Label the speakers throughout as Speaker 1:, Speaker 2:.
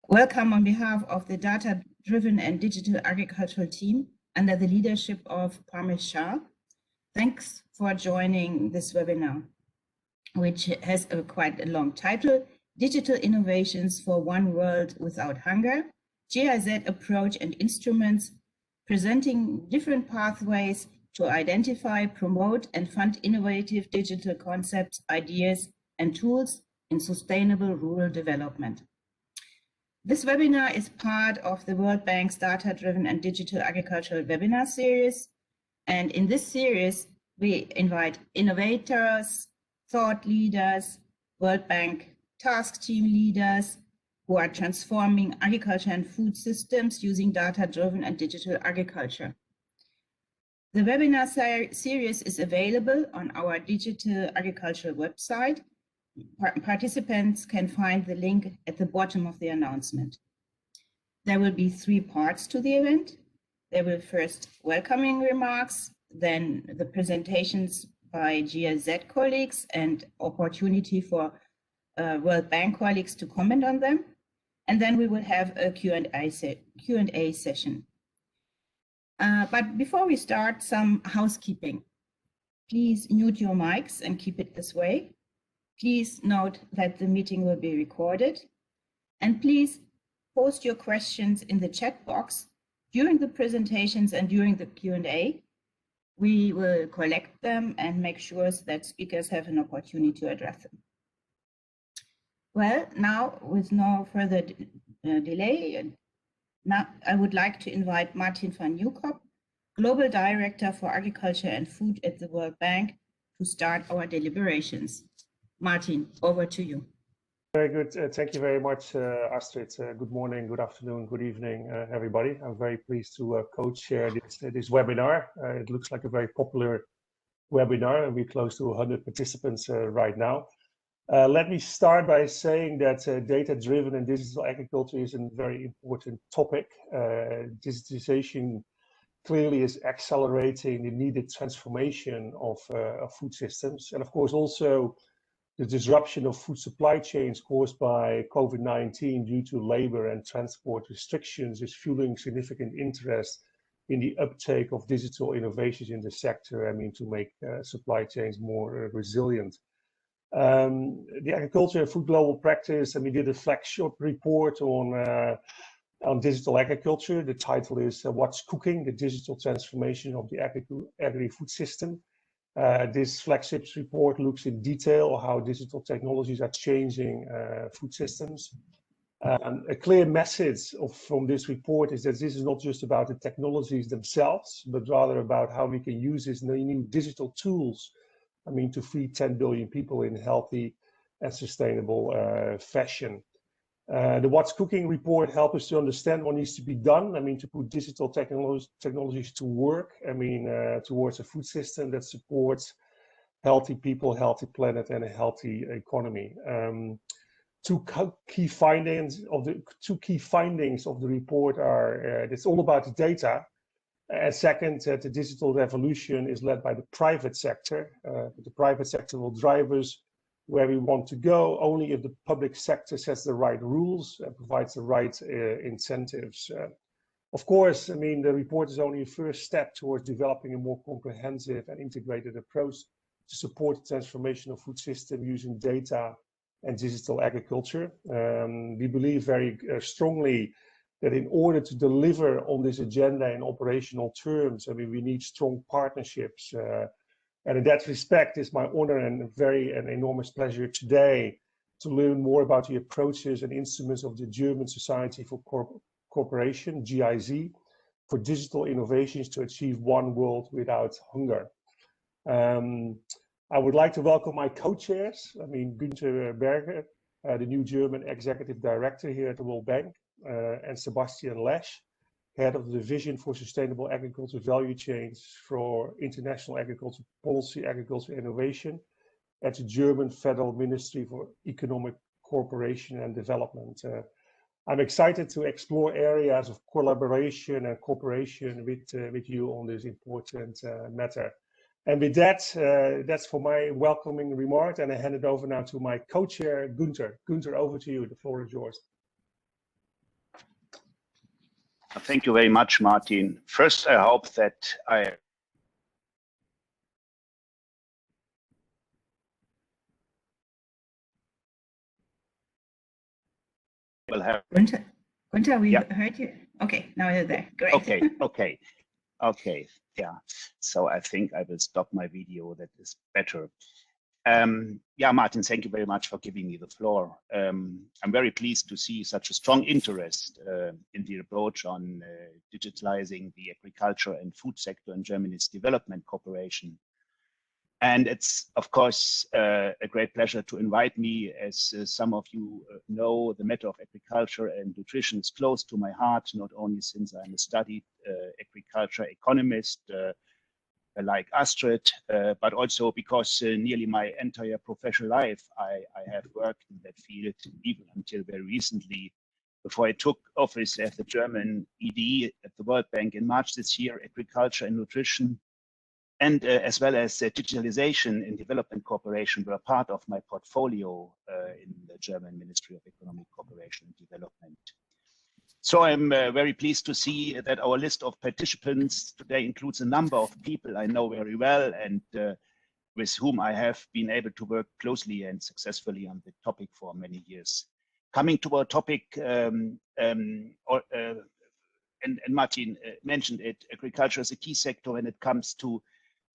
Speaker 1: Welcome on behalf of the data-driven and digital agricultural team under the leadership of Parmesh Shah. Thanks for joining this webinar, which has quite a long title, Digital Innovations for One World Without Hunger, GIZ Approach and Instruments, presenting different pathways to identify, promote, and fund innovative digital concepts, ideas, and tools in sustainable rural development. This webinar is part of the World Bank's Data-Driven and Digital Agricultural Webinar Series. And in this series, we invite innovators, thought leaders, World Bank task team leaders who are transforming agriculture and food systems using data-driven and digital agriculture. The webinar series is available on our digital agricultural website. Participants can find the link at the bottom of the announcement. There will be 3 parts to the event. There will first welcoming remarks, then the presentations by GIZ colleagues and opportunity for World Bank colleagues to comment on them. And then we will have a Q&A session. But before we start, some housekeeping. Please mute your mics and keep it this way. Please note that the meeting will be recorded. And please post your questions in the chat box during the presentations and during the Q&A. We will collect them and make sure that speakers have an opportunity to address them. Well, now with no further delay, now I would like to invite Martin van Nieuwkoop, Global Director for Agriculture and Food at the World Bank, to start our deliberations. Martin, over to you.
Speaker 2: Very good. Thank you very much, Astrid. Good morning, good afternoon, good evening, everybody. I'm very pleased to co-chair this webinar. It looks like a very popular webinar, and we're close to 100 participants right now. Let me start by saying that data-driven and digital agriculture is a very important topic. Digitalization clearly is accelerating the needed transformation of food systems, and of course also the disruption of food supply chains caused by COVID-19 due to labor and transport restrictions is fueling significant interest in the uptake of digital innovations in the sector, to make supply chains more resilient. The Agriculture and Food Global Practice, did a flagship report on digital agriculture. The title is What's Cooking? The Digital Transformation of the Agri-Food System. This flagship report looks in detail how digital technologies are changing food systems. A clear message from this report is that this is not just about the technologies themselves, but rather about how we can use these new digital tools, to feed 10 billion people in healthy and sustainable fashion. The What's Cooking report helps us to understand what needs to be done, to put digital technologies to work, towards a food system that supports healthy people, healthy planet, and a healthy economy. Two key findings of the report are it's all about the data, and second, that the digital revolution is led by the private sector. The private sector will drive us where we want to go only if the public sector sets the right rules and provides the right incentives. Of course, the report is only a first step towards developing a more comprehensive and integrated approach to support the transformation of food system using data and digital agriculture. We believe very strongly that in order to deliver on this agenda in operational terms, we need strong partnerships. And in that respect, it's my honor and an enormous pleasure today to learn more about the approaches and instruments of the German Society for Cooperation, GIZ, for digital innovations to achieve one world without hunger. I would like to welcome my co-chairs, Günther Berger, the new German Executive Director here at the World Bank, and Sebastian Lesch, Head of the Division for Sustainable Agriculture Value Chains for International Agriculture Policy, Agriculture Innovation at the German Federal Ministry for Economic Cooperation and Development. I'm excited to explore areas of collaboration and cooperation with you on this important matter. And with that, that's for my welcoming remark, and I hand it over now to my co-chair, Günther. Günther, over to you. The floor is yours.
Speaker 3: Thank you very much, Martin. First, I hope that I will have.
Speaker 1: Gunther, we heard you. Okay, now you're there. Great.
Speaker 3: Okay. Yeah. So I think I will stop my video. That is better. Yeah, Martin, thank you very much for giving me the floor. I'm very pleased to see such a strong interest in the approach on digitalizing the agriculture and food sector in Germany's development cooperation. And it's, of course, a great pleasure to invite me. As some of you know, the matter of agriculture and nutrition is close to my heart, not only since I'm a studied agriculture economist, like Astrid, but also because nearly my entire professional life, I have worked in that field, even until very recently, before I took office as the German ED at the World Bank in March this year. Agriculture and nutrition, and as well as digitalization and development cooperation were part of my portfolio in the German Ministry of Economic Cooperation and Development. So I'm very pleased to see that our list of participants today includes a number of people I know very well and with whom I have been able to work closely and successfully on the topic for many years. Coming to our topic, and Martin mentioned it, agriculture is a key sector when it comes to,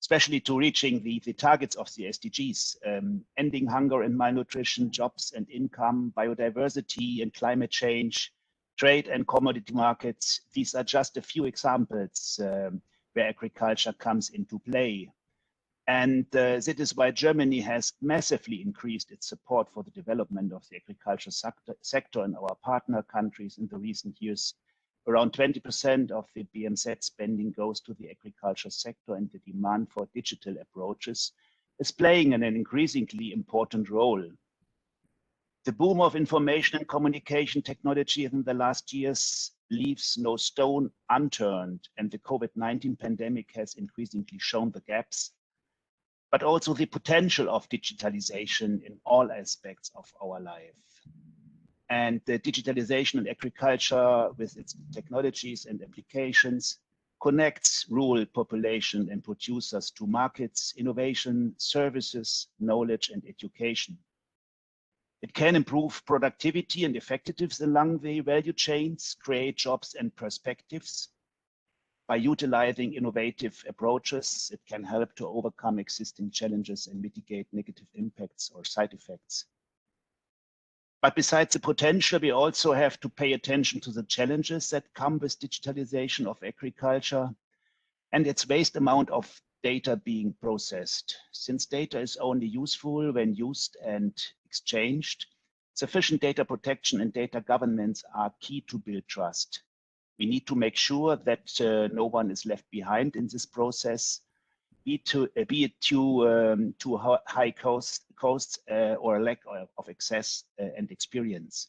Speaker 3: especially to reaching the targets of the SDGs, ending hunger and malnutrition, jobs and income, biodiversity and climate change, trade and commodity markets. These are just a few examples where agriculture comes into play. And that is why Germany has massively increased its support for the development of the agriculture sector in our partner countries in the recent years. Around 20% of the BMZ spending goes to the agriculture sector, and the demand for digital approaches is playing an increasingly important role. The boom of information and communication technology in the last years leaves no stone unturned, and the COVID-19 pandemic has increasingly shown the gaps, but also the potential of digitalization in all aspects of our life. And the digitalization in agriculture with its technologies and applications connects rural population and producers to markets, innovation, services, knowledge, and education. It can improve productivity and effectiveness along the value chains, create jobs and perspectives. By utilizing innovative approaches, it can help to overcome existing challenges and mitigate negative impacts or side effects. But besides the potential, we also have to pay attention to the challenges that come with digitalization of agriculture and its vast amount of data being processed. Since data is only useful when used and exchanged, sufficient data protection and data governance are key to build trust. We need to make sure that no one is left behind in this process, be it too high costs or lack of access and experience.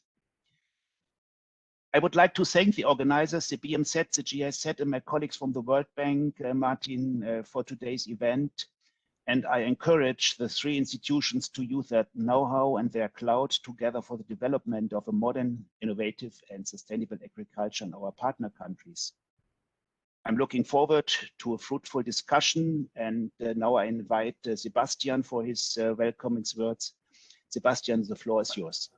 Speaker 3: I would like to thank the organizers, the BMZ, the GIZ, and my colleagues from the World Bank, Martin, for today's event. And I encourage the three institutions to use their know-how and their cloud together for the development of a modern, innovative, and sustainable agriculture in our partner countries. I'm looking forward to a fruitful discussion, and now I invite Sebastian for his welcoming words. Sebastian, the floor is yours.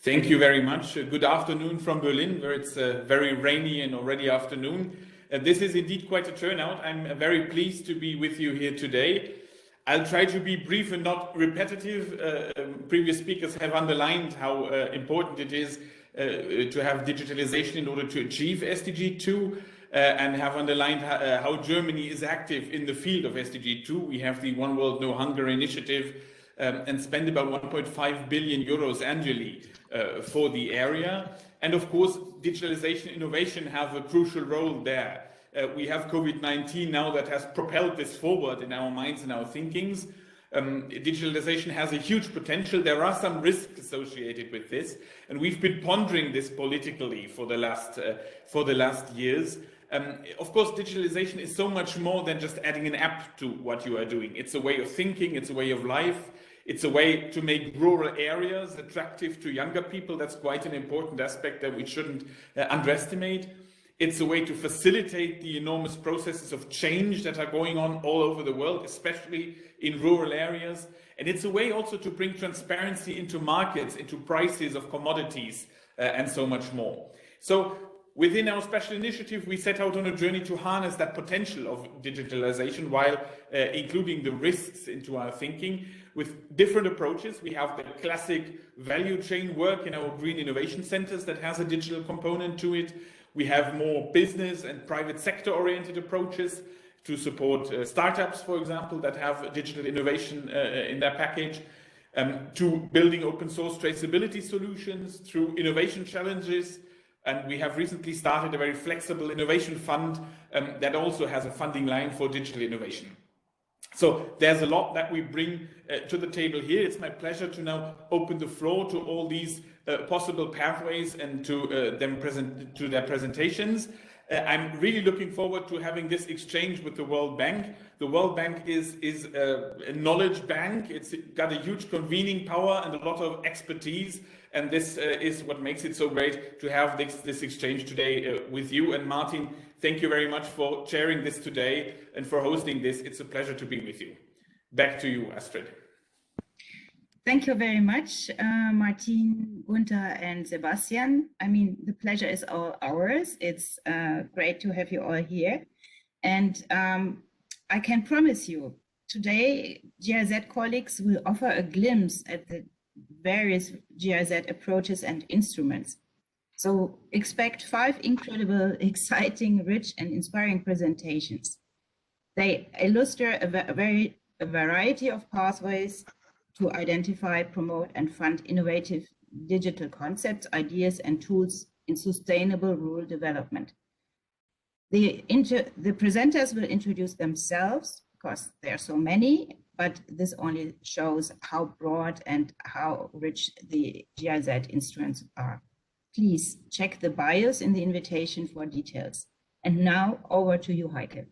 Speaker 4: Thank you very much. Good afternoon from Berlin, where it's very rainy and already afternoon. This is indeed quite a turnout. I'm very pleased to be with you here today. I'll try to be brief and not repetitive. Previous speakers have underlined how important it is to have digitalization in order to achieve SDG 2 and have underlined how Germany is active in the field of SDG 2. We have the One World No Hunger initiative and spend about 1.5 billion euros annually for the area. And of course, digitalization innovation have a crucial role there. We have COVID-19 now that has propelled this forward in our minds and our thinkings. Digitalization has a huge potential. There are some risks associated with this, and we've been pondering this politically for the last years. Of course, digitalization is so much more than just adding an app to what you are doing. It's a way of thinking, it's a way of life, It's a way to make rural areas attractive to younger people. That's quite an important aspect that we shouldn't underestimate. It's a way to facilitate the enormous processes of change that are going on all over the world, especially in rural areas. And it's a way also to bring transparency into markets, into prices of commodities, and so much more. So within our special initiative, we set out on a journey to harness that potential of digitalization while including the risks into our thinking with different approaches. We have the classic value chain work in our green innovation centers that has a digital component to it. We have more business and private sector oriented approaches to support startups, for example, that have digital innovation in their package, to building open source traceability solutions through innovation challenges. And we have recently started a very flexible innovation fund that also has a funding line for digital innovation. So there's a lot that we bring to the table here. It's my pleasure to now open the floor to all these possible pathways and to their presentations. I'm really looking forward to having this exchange with the World Bank. The World Bank is a knowledge bank. It's got a huge convening power and a lot of expertise. And this is what makes it so great to have this exchange today with you. And Martin, thank you very much for chairing this today and for hosting this. It's a pleasure to be with you. Back to you, Astrid.
Speaker 1: Thank you very much, Martin, Gunther, and Sebastian. I mean, the pleasure is all ours. It's great to have you all here. And I can promise you, today, GIZ colleagues will offer a glimpse at the various GIZ approaches and instruments. So expect 5 incredible, exciting, rich, and inspiring presentations. They illustrate a variety of pathways to identify, promote, and fund innovative digital concepts, ideas, and tools in sustainable rural development. The presenters will introduce themselves, because there are so many, but this only shows how broad and how rich the GIZ instruments are. Please check the bios in the invitation for details. And now over to you, Heike.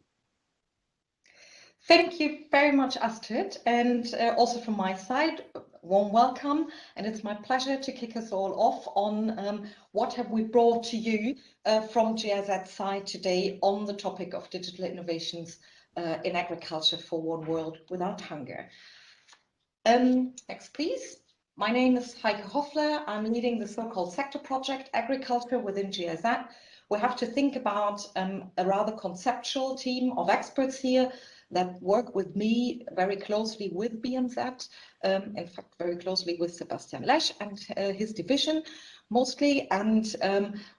Speaker 5: Thank you very much, Astrid, and also from my side, warm welcome. And it's my pleasure to kick us all off on what have we brought to you from GIZ side today on the topic of digital innovations in agriculture for one world without hunger. Next, please. My name is Heike Hoffler. I'm leading the so-called sector project Agriculture within GIZ. We have to think about a rather conceptual team of experts here that work with me very closely with BMZ, in fact, very closely with Sebastian Lesch and his division mostly. And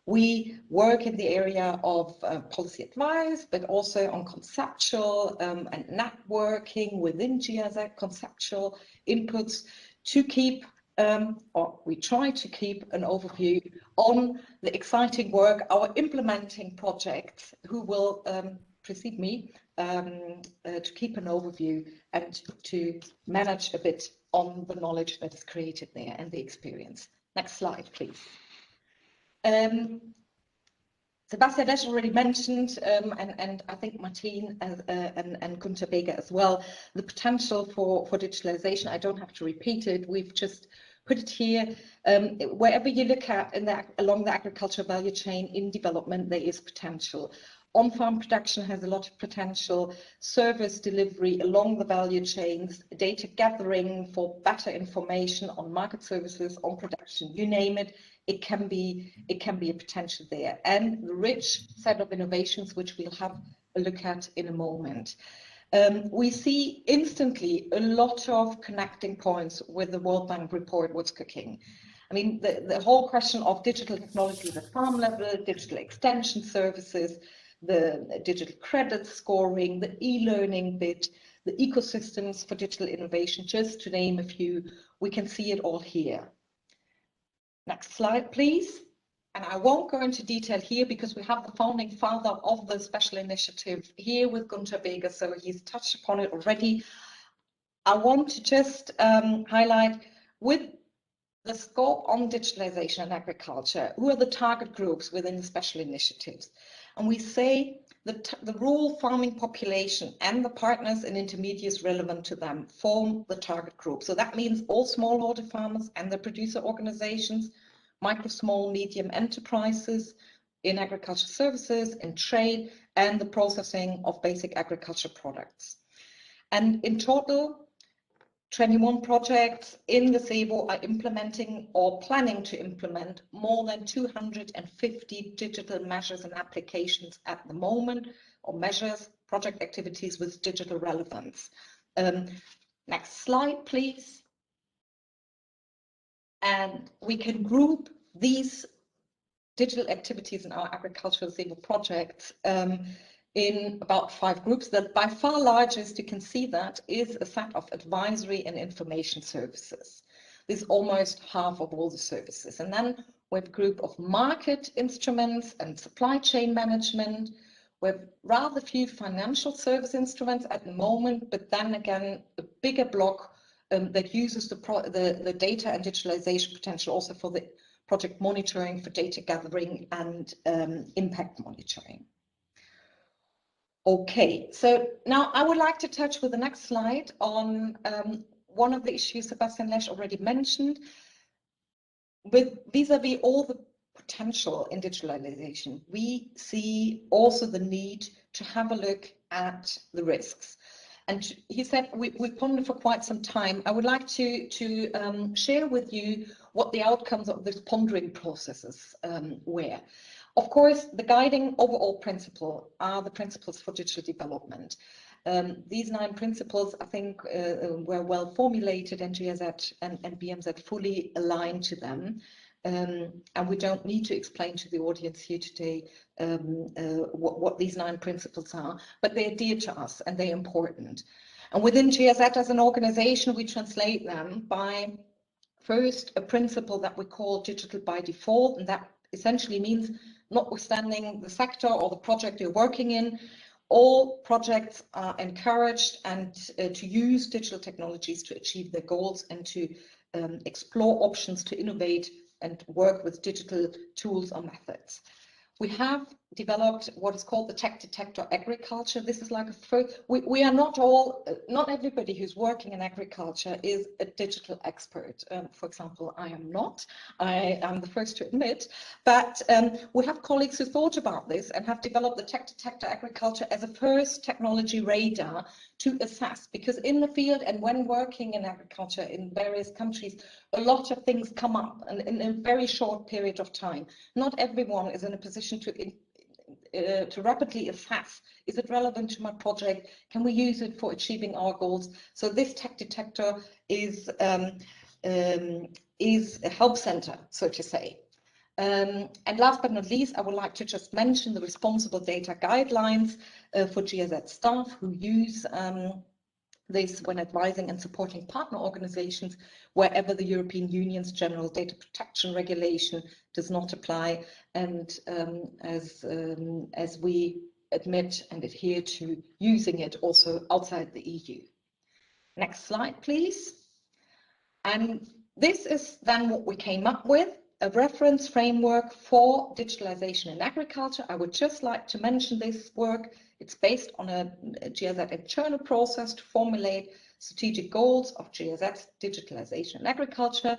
Speaker 5: we work in the area of policy advice, but also on conceptual and networking within GIZ, conceptual inputs to keep, or we try to keep an overview on the exciting work, our implementing projects who will precede me to keep an overview and to manage a bit on the knowledge that is created there and the experience. Next slide, please. Sebastian Lesch already mentioned, and I think Martin and Gunther Beger as well, the potential for digitalization. I don't have to repeat it. We've just put it here. Wherever you look at along the agricultural value chain in development, there is potential. On-farm production has a lot of potential, service delivery along the value chains, data gathering for better information on market services, on production, you name it, it can be a potential there. And the rich set of innovations, which we'll have a look at in a moment. We see instantly a lot of connecting points with the World Bank report, What's Cooking. I mean, the whole question of digital technologies at farm level, digital extension services, the digital credit scoring, the e-learning bit, the ecosystems for digital innovation, just to name a few, we can see it all here. Next slide, please. And I won't go into detail here because we have the founding father of the special initiative here with Gunther Beger, so he's touched upon it already. I want to just highlight with the scope on digitalization and agriculture, who are the target groups within the special initiatives? And we say that the rural farming population and the partners and intermediaries relevant to them form the target group. So that means all smallholder farmers and the producer organizations, micro, small, medium enterprises in agriculture services, in trade, and the processing of basic agriculture products. And in total, 21 projects in the SEWOH are implementing or planning to implement more than 250 digital measures and applications at the moment, or measures, project activities with digital relevance. Next slide, please. And we can group these digital activities in our agricultural SEWOH projects in about 5 groups. That by far largest, you can see that, is a set of advisory and information services. This is almost half of all the services. And then we have a group of market instruments and supply chain management. We have rather few financial service instruments at the moment, but then again, a bigger block that uses the data and digitalization potential also for the project monitoring, for data gathering and impact monitoring. Okay, so now I would like to touch with the next slide on one of the issues Sebastian Lesch already mentioned, with vis-a-vis all the potential in digitalization. We see also the need to have a look at the risks. And he said we've pondered for quite some time. I would like to share with you what the outcomes of this pondering processes were. Of course, the guiding overall principle are the principles for digital development. These 9 principles, I think, were well formulated, and GIZ and BMZ fully aligned to them. And we don't need to explain to the audience here today what these 9 principles are, but they're dear to us and they're important. And within GIZ as an organization, we translate them by first a principle that we call digital by default, and that essentially means, notwithstanding the sector or the project you're working in, all projects are encouraged and to use digital technologies to achieve their goals and to explore options to innovate and work with digital tools or methods. We have developed what is called the tech detector agriculture. This is like a first, we are not everybody who's working in agriculture is a digital expert. For example, I am not, I am the first to admit, but we have colleagues who thought about this and have developed the tech detector agriculture as a first technology radar to assess, because in the field and when working in agriculture in various countries, a lot of things come up and in a very short period of time. Not everyone is in a position to rapidly assess, is it relevant to my project? Can we use it for achieving our goals? So this tech detector is a help center, so to say. And last but not least, I would like to just mention the responsible data guidelines for GIZ staff who use this when advising and supporting partner organizations wherever the European Union's general data protection regulation does not apply, and as we admit and adhere to using it also outside the EU. Next slide, please. And this is then what we came up with, a reference framework for digitalization in agriculture. I would just like to mention this work. It's based on a GIZ internal process to formulate strategic goals of GIZ digitalization in agriculture,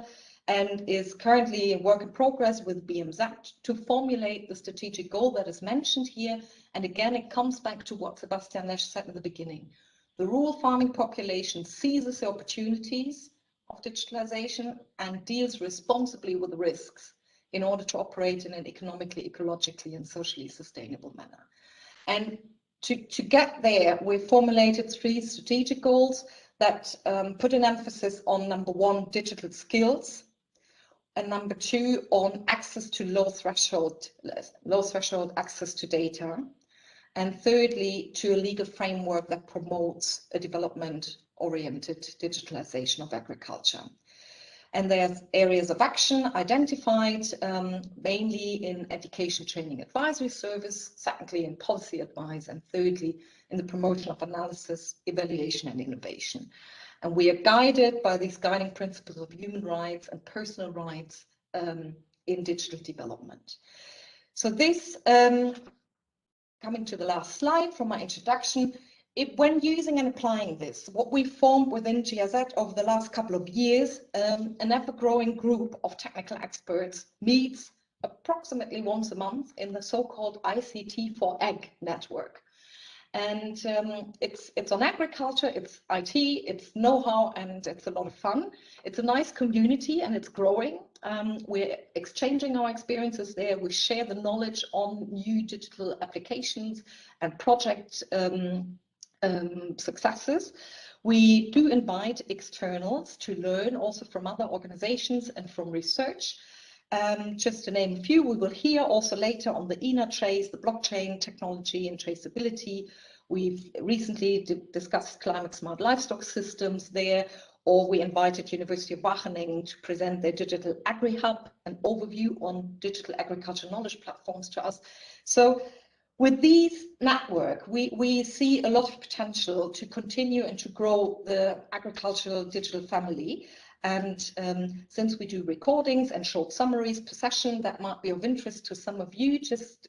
Speaker 5: and is currently a work in progress with BMZ to formulate the strategic goal that is mentioned here. And again, it comes back to what Sebastian Lesch said in the beginning. The rural farming population seizes the opportunities of digitalization and deals responsibly with the risks in order to operate in an economically, ecologically, and socially sustainable manner. And to get there, we formulated 3 strategic goals that put an emphasis on, number 1, digital skills, and number 2, on access to low threshold access to data, and thirdly, to a legal framework that promotes a development-oriented digitalization of agriculture. And there's areas of action identified, mainly in education, training, advisory service, secondly in policy advice, and thirdly in the promotion of analysis, evaluation, and innovation. And we are guided by these guiding principles of human rights and personal rights in digital development. So this coming to the last slide from my introduction, when using and applying this, what we formed within GIZ over the last couple of years, an ever-growing group of technical experts meets approximately once a month in the so-called ICT for Ag network. And it's on agriculture, it's IT, it's know-how, and it's a lot of fun. It's a nice community and it's growing. We're exchanging our experiences there. We share the knowledge on new digital applications and project successes. We do invite externals to learn also from other organizations and from research. Just to name a few, we will hear also later on the ENA trace, the blockchain technology and traceability. We've recently discussed climate smart livestock systems there, or we invited University of Wageningen to present their digital agri-hub, an overview on digital agriculture knowledge platforms to us. So with these network, we see a lot of potential to continue and to grow the agricultural digital family. And since we do recordings and short summaries per session that might be of interest to some of you, just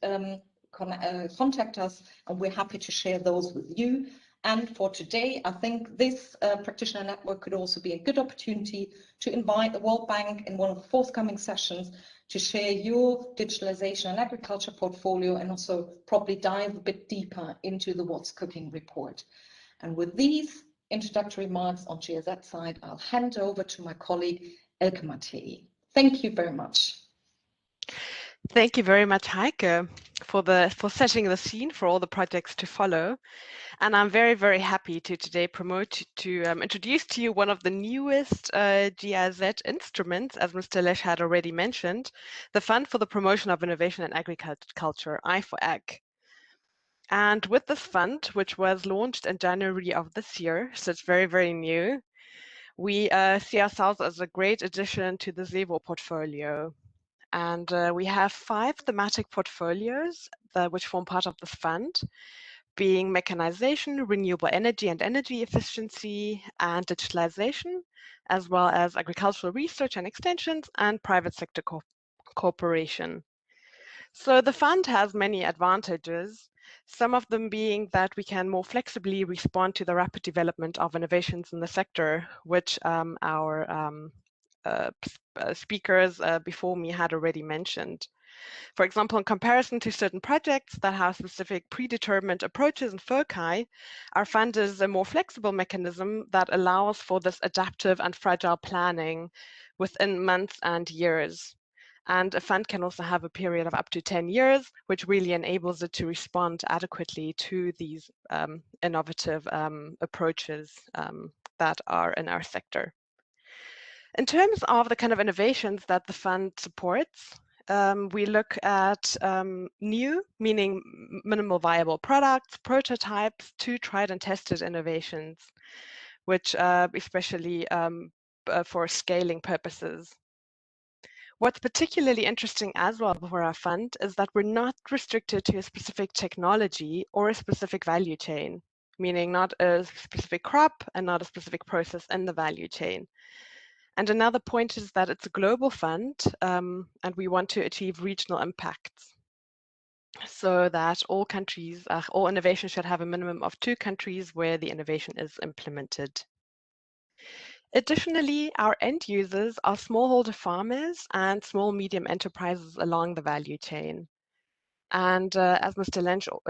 Speaker 5: contact us and we're happy to share those with you. And for today, I think this practitioner network could also be a good opportunity to invite the World Bank in one of the forthcoming sessions to share your digitalization and agriculture portfolio, and also probably dive a bit deeper into the What's Cooking report. And with these introductory remarks on GIZ side, I'll hand over to my colleague Elke Mattei. Thank you very much.
Speaker 6: Thank you very much, Heike, for setting the scene for all the projects to follow. And I'm very, very happy to today introduce to you one of the newest GIZ instruments, as Mr. Lesch had already mentioned, the Fund for the Promotion of Innovation in Agriculture, I4Ag. And with this fund, which was launched in January of this year, so it's very, very new, we see ourselves as a great addition to the SEWOH portfolio. And we have 5 thematic portfolios which form part of this fund, being mechanization, renewable energy and energy efficiency, and digitalization, as well as agricultural research and extensions, and private sector cooperation. So the fund has many advantages, some of them being that we can more flexibly respond to the rapid development of innovations in the sector, which our speakers before me had already mentioned. For example, in comparison to certain projects that have specific predetermined approaches and foci, our fund is a more flexible mechanism that allows for this adaptive and fragile planning within months and years. And a fund can also have a period of up to 10 years, which really enables it to respond adequately to these innovative approaches that are in our sector. In terms of the kind of innovations that the fund supports, we look at new, meaning minimal viable products, prototypes, to tried and tested innovations, which especially for scaling purposes. What's particularly interesting as well for our fund is that we're not restricted to a specific technology or a specific value chain, meaning not a specific crop and not a specific process in the value chain. And another point is that it's a global fund, and we want to achieve regional impacts, so that all countries, all innovation should have a minimum of 2 countries where the innovation is implemented. Additionally, our end users are smallholder farmers and small medium enterprises along the value chain. And as Mr.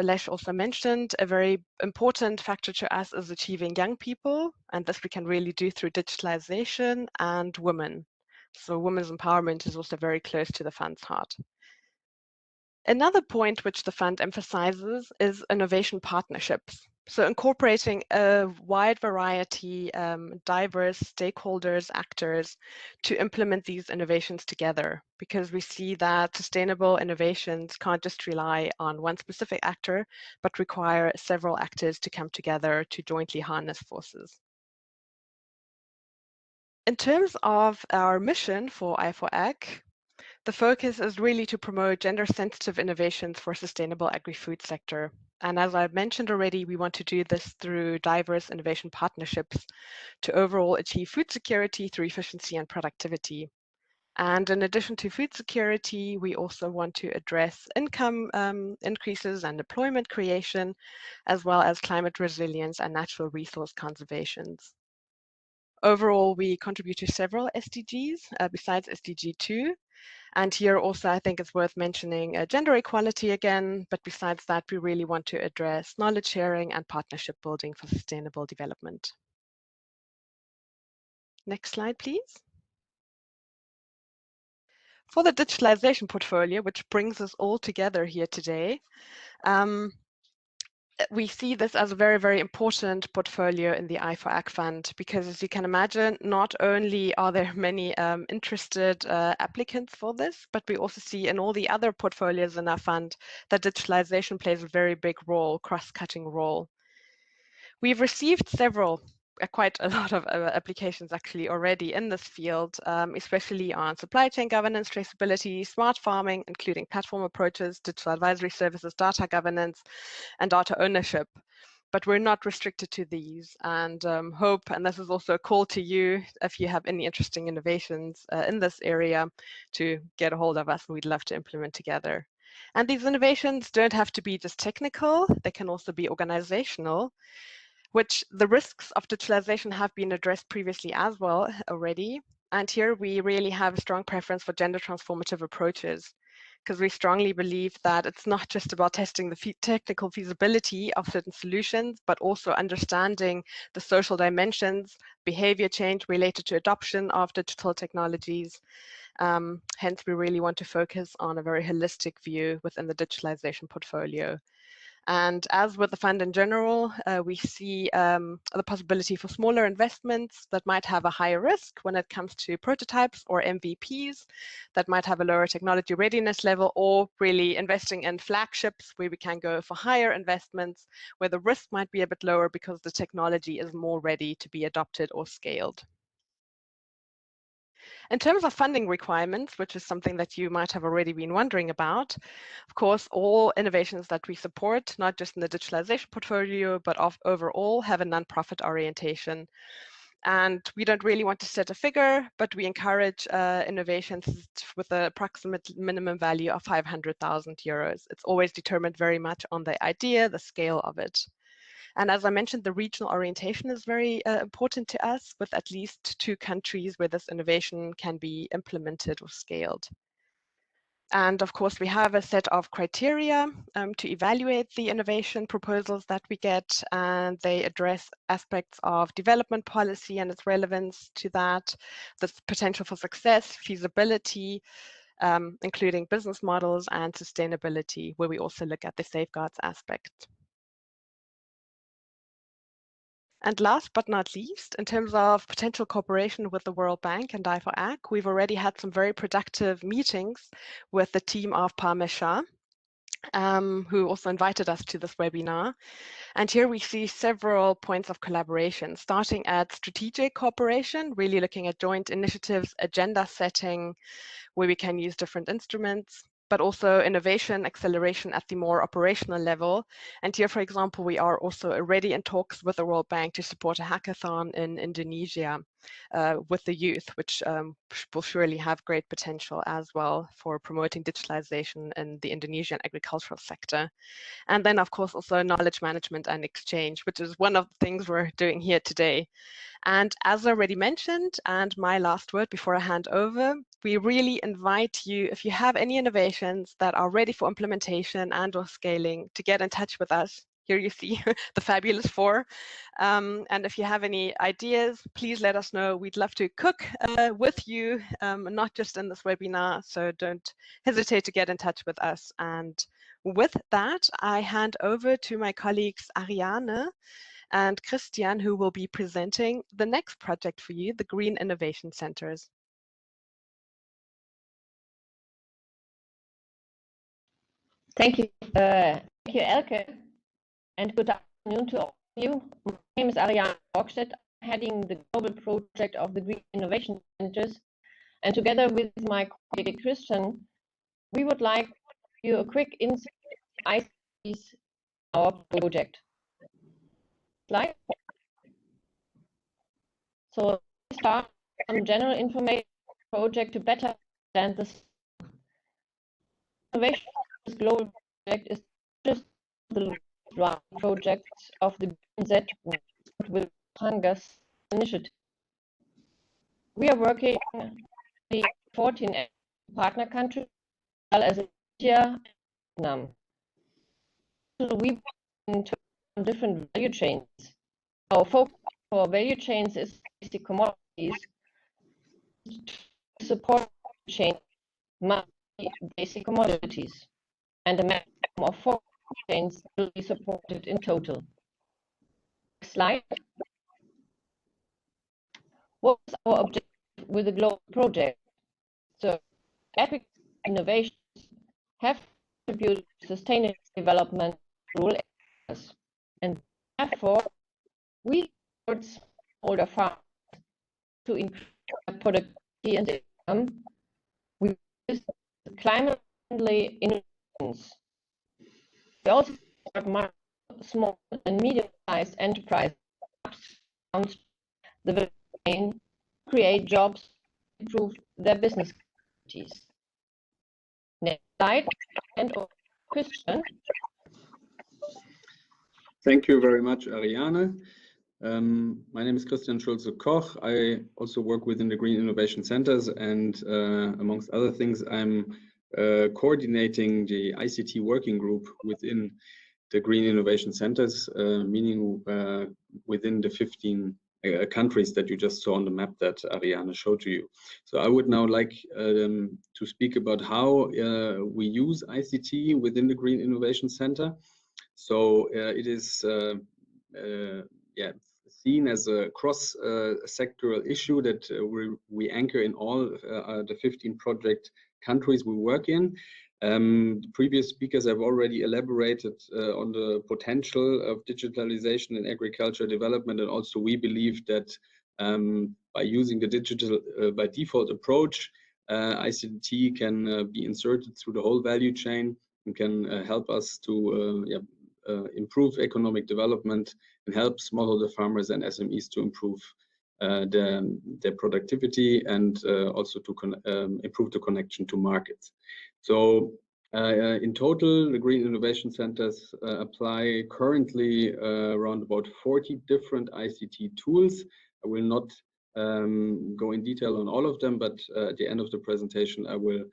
Speaker 6: Lesch also mentioned, a very important factor to us is achieving young people, and this we can really do through digitalization and women. So women's empowerment is also very close to the fund's heart. Another point which the fund emphasizes is innovation partnerships. So incorporating a wide variety, diverse stakeholders, actors to implement these innovations together, because we see that sustainable innovations can't just rely on one specific actor, but require several actors to come together to jointly harness forces. In terms of our mission for I4Ag, the focus is really to promote gender-sensitive innovations for sustainable agri-food sector. And as I've mentioned already, we want to do this through diverse innovation partnerships to overall achieve food security through efficiency and productivity. And in addition to food security, we also want to address income increases and employment creation, as well as climate resilience and natural resource conservations. Overall, we contribute to several SDGs besides SDG 2. And here also, I think it's worth mentioning gender equality again, but besides that, we really want to address knowledge sharing and partnership building for sustainable development. Next slide, please. For the digitalization portfolio, which brings us all together here today, we see this as a very, very important portfolio in the i4AC fund, because as you can imagine, not only are there many interested applicants for this, but we also see in all the other portfolios in our fund that digitalization plays a very big role, cross-cutting role. We've received quite a lot of applications actually already in this field, especially on supply chain governance, traceability, smart farming, including platform approaches, digital advisory services, data governance, and data ownership. But we're not restricted to these, and hope, and this is also a call to you, if you have any interesting innovations in this area, to get a hold of us, and we'd love to implement together. And these innovations don't have to be just technical, they can also be organizational, which the risks of digitalization have been addressed previously as well already. And here we really have a strong preference for gender transformative approaches, because we strongly believe that it's not just about testing the technical feasibility of certain solutions, but also understanding the social dimensions, behavior change related to adoption of digital technologies. Hence, we really want to focus on a very holistic view within the digitalization portfolio. And as with the fund in general, we see the possibility for smaller investments that might have a higher risk when it comes to prototypes or MVPs that might have a lower technology readiness level, or really investing in flagships where we can go for higher investments where the risk might be a bit lower because the technology is more ready to be adopted or scaled. In terms of funding requirements, which is something that you might have already been wondering about, of course, all innovations that we support, not just in the digitalization portfolio, but overall have a nonprofit orientation. And we don't really want to set a figure, but we encourage innovations with an approximate minimum value of 500,000 euros. It's always determined very much on the idea, the scale of it. And as I mentioned, the regional orientation is very important to us, with at least 2 countries where this innovation can be implemented or scaled. And of course, we have a set of criteria to evaluate the innovation proposals that we get, and they address aspects of development policy and its relevance to that, the potential for success, feasibility, including business models, and sustainability, where we also look at the safeguards aspect. And last but not least, in terms of potential cooperation with the World Bank and i4AC, we've already had some very productive meetings with the team of Parmesan, who also invited us to this webinar. And here we see several points of collaboration, starting at strategic cooperation, really looking at joint initiatives, agenda setting, where we can use different instruments, but also innovation acceleration at the more operational level. And here, for example, we are also already in talks with the World Bank to support a hackathon in Indonesia with the youth, which will surely have great potential as well for promoting digitalization in the Indonesian agricultural sector. And then, of course, also knowledge management and exchange, which is one of the things we're doing here today. And as already mentioned, and my last word before I hand over, we really invite you, if you have any innovations that are ready for implementation and or scaling, to get in touch with us. Here you see the fabulous 4. And if you have any ideas, please let us know. We'd love to cook with you, not just in this webinar, so don't hesitate to get in touch with us. And with that, I hand over to my colleagues Ariane and Christian, who will be presenting the next project for you, the Green Innovation Centers.
Speaker 7: Thank you, Elke, and good afternoon to all of you. My name is Ariane Borgstedt, heading the global project of the Green Innovation Centers, and together with my colleague Christian, we would like to give you a quick insight into ICT's our project. Slide. So we start some general information project to better understand this. Innovation global project is just the project of the GIZ with Hunger's initiative. We are working in 14 partner countries, as well as India and Vietnam. We into different value chains. Our focus for value chains is basic commodities. To support chain basic commodities, and a maximum of 4 chains will be supported in total. Next slide. What is our objective with the global project? So, epic innovations have contributed to sustainable development in rural areas, and therefore we support smallholder farmers to increase their productivity and income. We use climate-friendly innovations. We also support small and medium-sized enterprises the chain, create jobs, improve their business activities. Next slide, and Christian.
Speaker 8: Thank you very much, Ariane. My name is Christian Schulze-Koch. I also work within the Green Innovation Centers, and amongst other things, I'm coordinating the ICT working group within the Green Innovation Centers, meaning within the 15 countries that you just saw on the map that Ariane showed to you. So I would now like to speak about how we use ICT within the Green Innovation Center. So it is seen as a cross-sectoral issue that we anchor in all the 15 project countries we work in. The previous speakers have already elaborated on the potential of digitalization in agriculture development, and also we believe that by using the digital by default approach, ICT can be inserted through the whole value chain and can help us to improve economic development and help smallholder farmers and SMEs to improve their productivity and also to improve the connection to markets. So in total, the Green Innovation Centers apply currently around about 40 different ICT tools. I will not go in detail on all of them, but at the end of the presentation, I will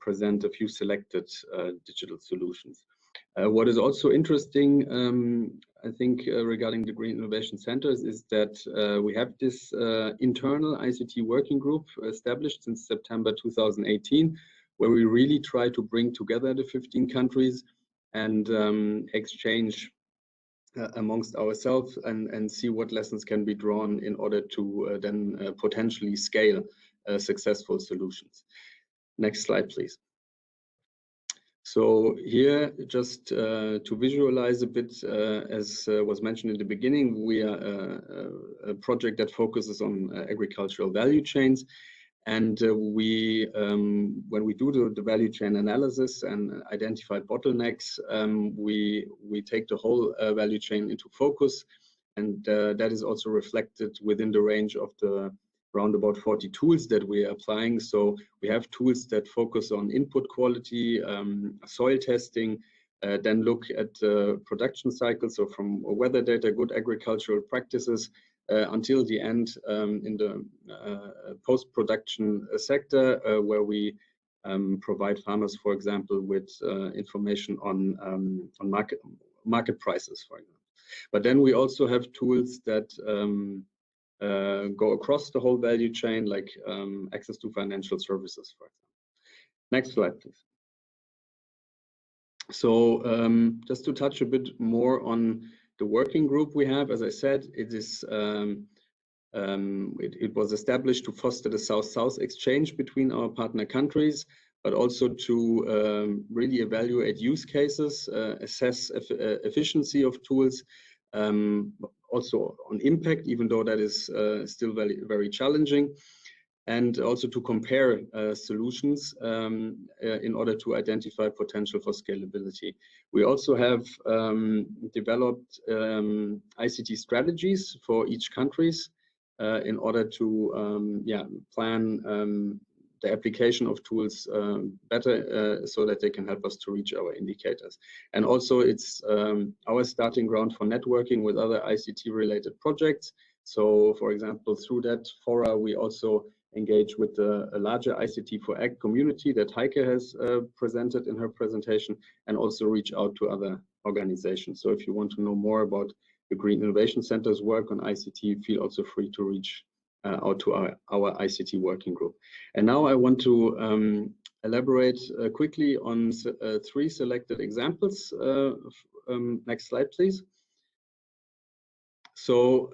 Speaker 8: present a few selected digital solutions. What is also interesting, I think, regarding the Green Innovation Centers is that we have this internal ICT working group established since September 2018, where we really try to bring together the 15 countries and exchange amongst ourselves and see what lessons can be drawn in order to then potentially scale successful solutions. Next slide, please. So here, just to visualize a bit, as was mentioned in the beginning, we are a project that focuses on agricultural value chains. And when we do the value chain analysis and identify bottlenecks, we take the whole value chain into focus. And that is also reflected within the range of the around about 40 tools that we are applying. So we have tools that focus on input quality, soil testing, then look at production cycles, so from weather data, good agricultural practices, until the end in the post-production sector, where we provide farmers, for example, with information on market prices, for example. But then we also have tools that go across the whole value chain, like access to financial services, for example. Next slide, please. So just to touch a bit more on the working group we have, as I said, it was established to foster the South-South exchange between our partner countries, but also to really evaluate use cases, assess efficiency of tools, also on impact, even though that is still very, very challenging, and also to compare solutions in order to identify potential for scalability. We also have developed ICT strategies for each countries in order to plan the application of tools better so that they can help us to reach our indicators. And also it's our starting ground for networking with other ICT related projects. So for example, through that fora, we also engage with a larger ICT for Ag community that Heike has presented in her presentation, and also reach out to other organizations. So if you want to know more about the Green Innovation Center's work on ICT, feel also free to reach out to our ICT working group. And now I want to elaborate quickly on 3 selected examples. Next slide, please. So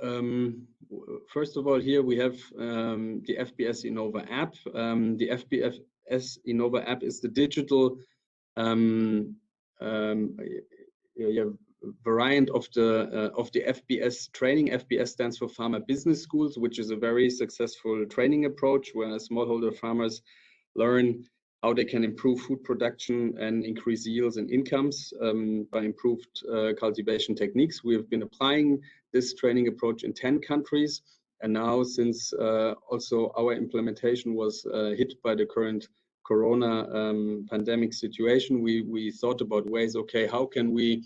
Speaker 8: first of all, here we have the FBS Innova app. The FBS Innova app is the digital variant of the FBS training. FBS stands for Farmer Business Schools, which is a very successful training approach where smallholder farmers learn how they can improve food production and increase yields and incomes by improved cultivation techniques. We have been applying this training approach in 10 countries. And now, since also our implementation was hit by the current Corona pandemic situation, we thought about ways, okay, how can we,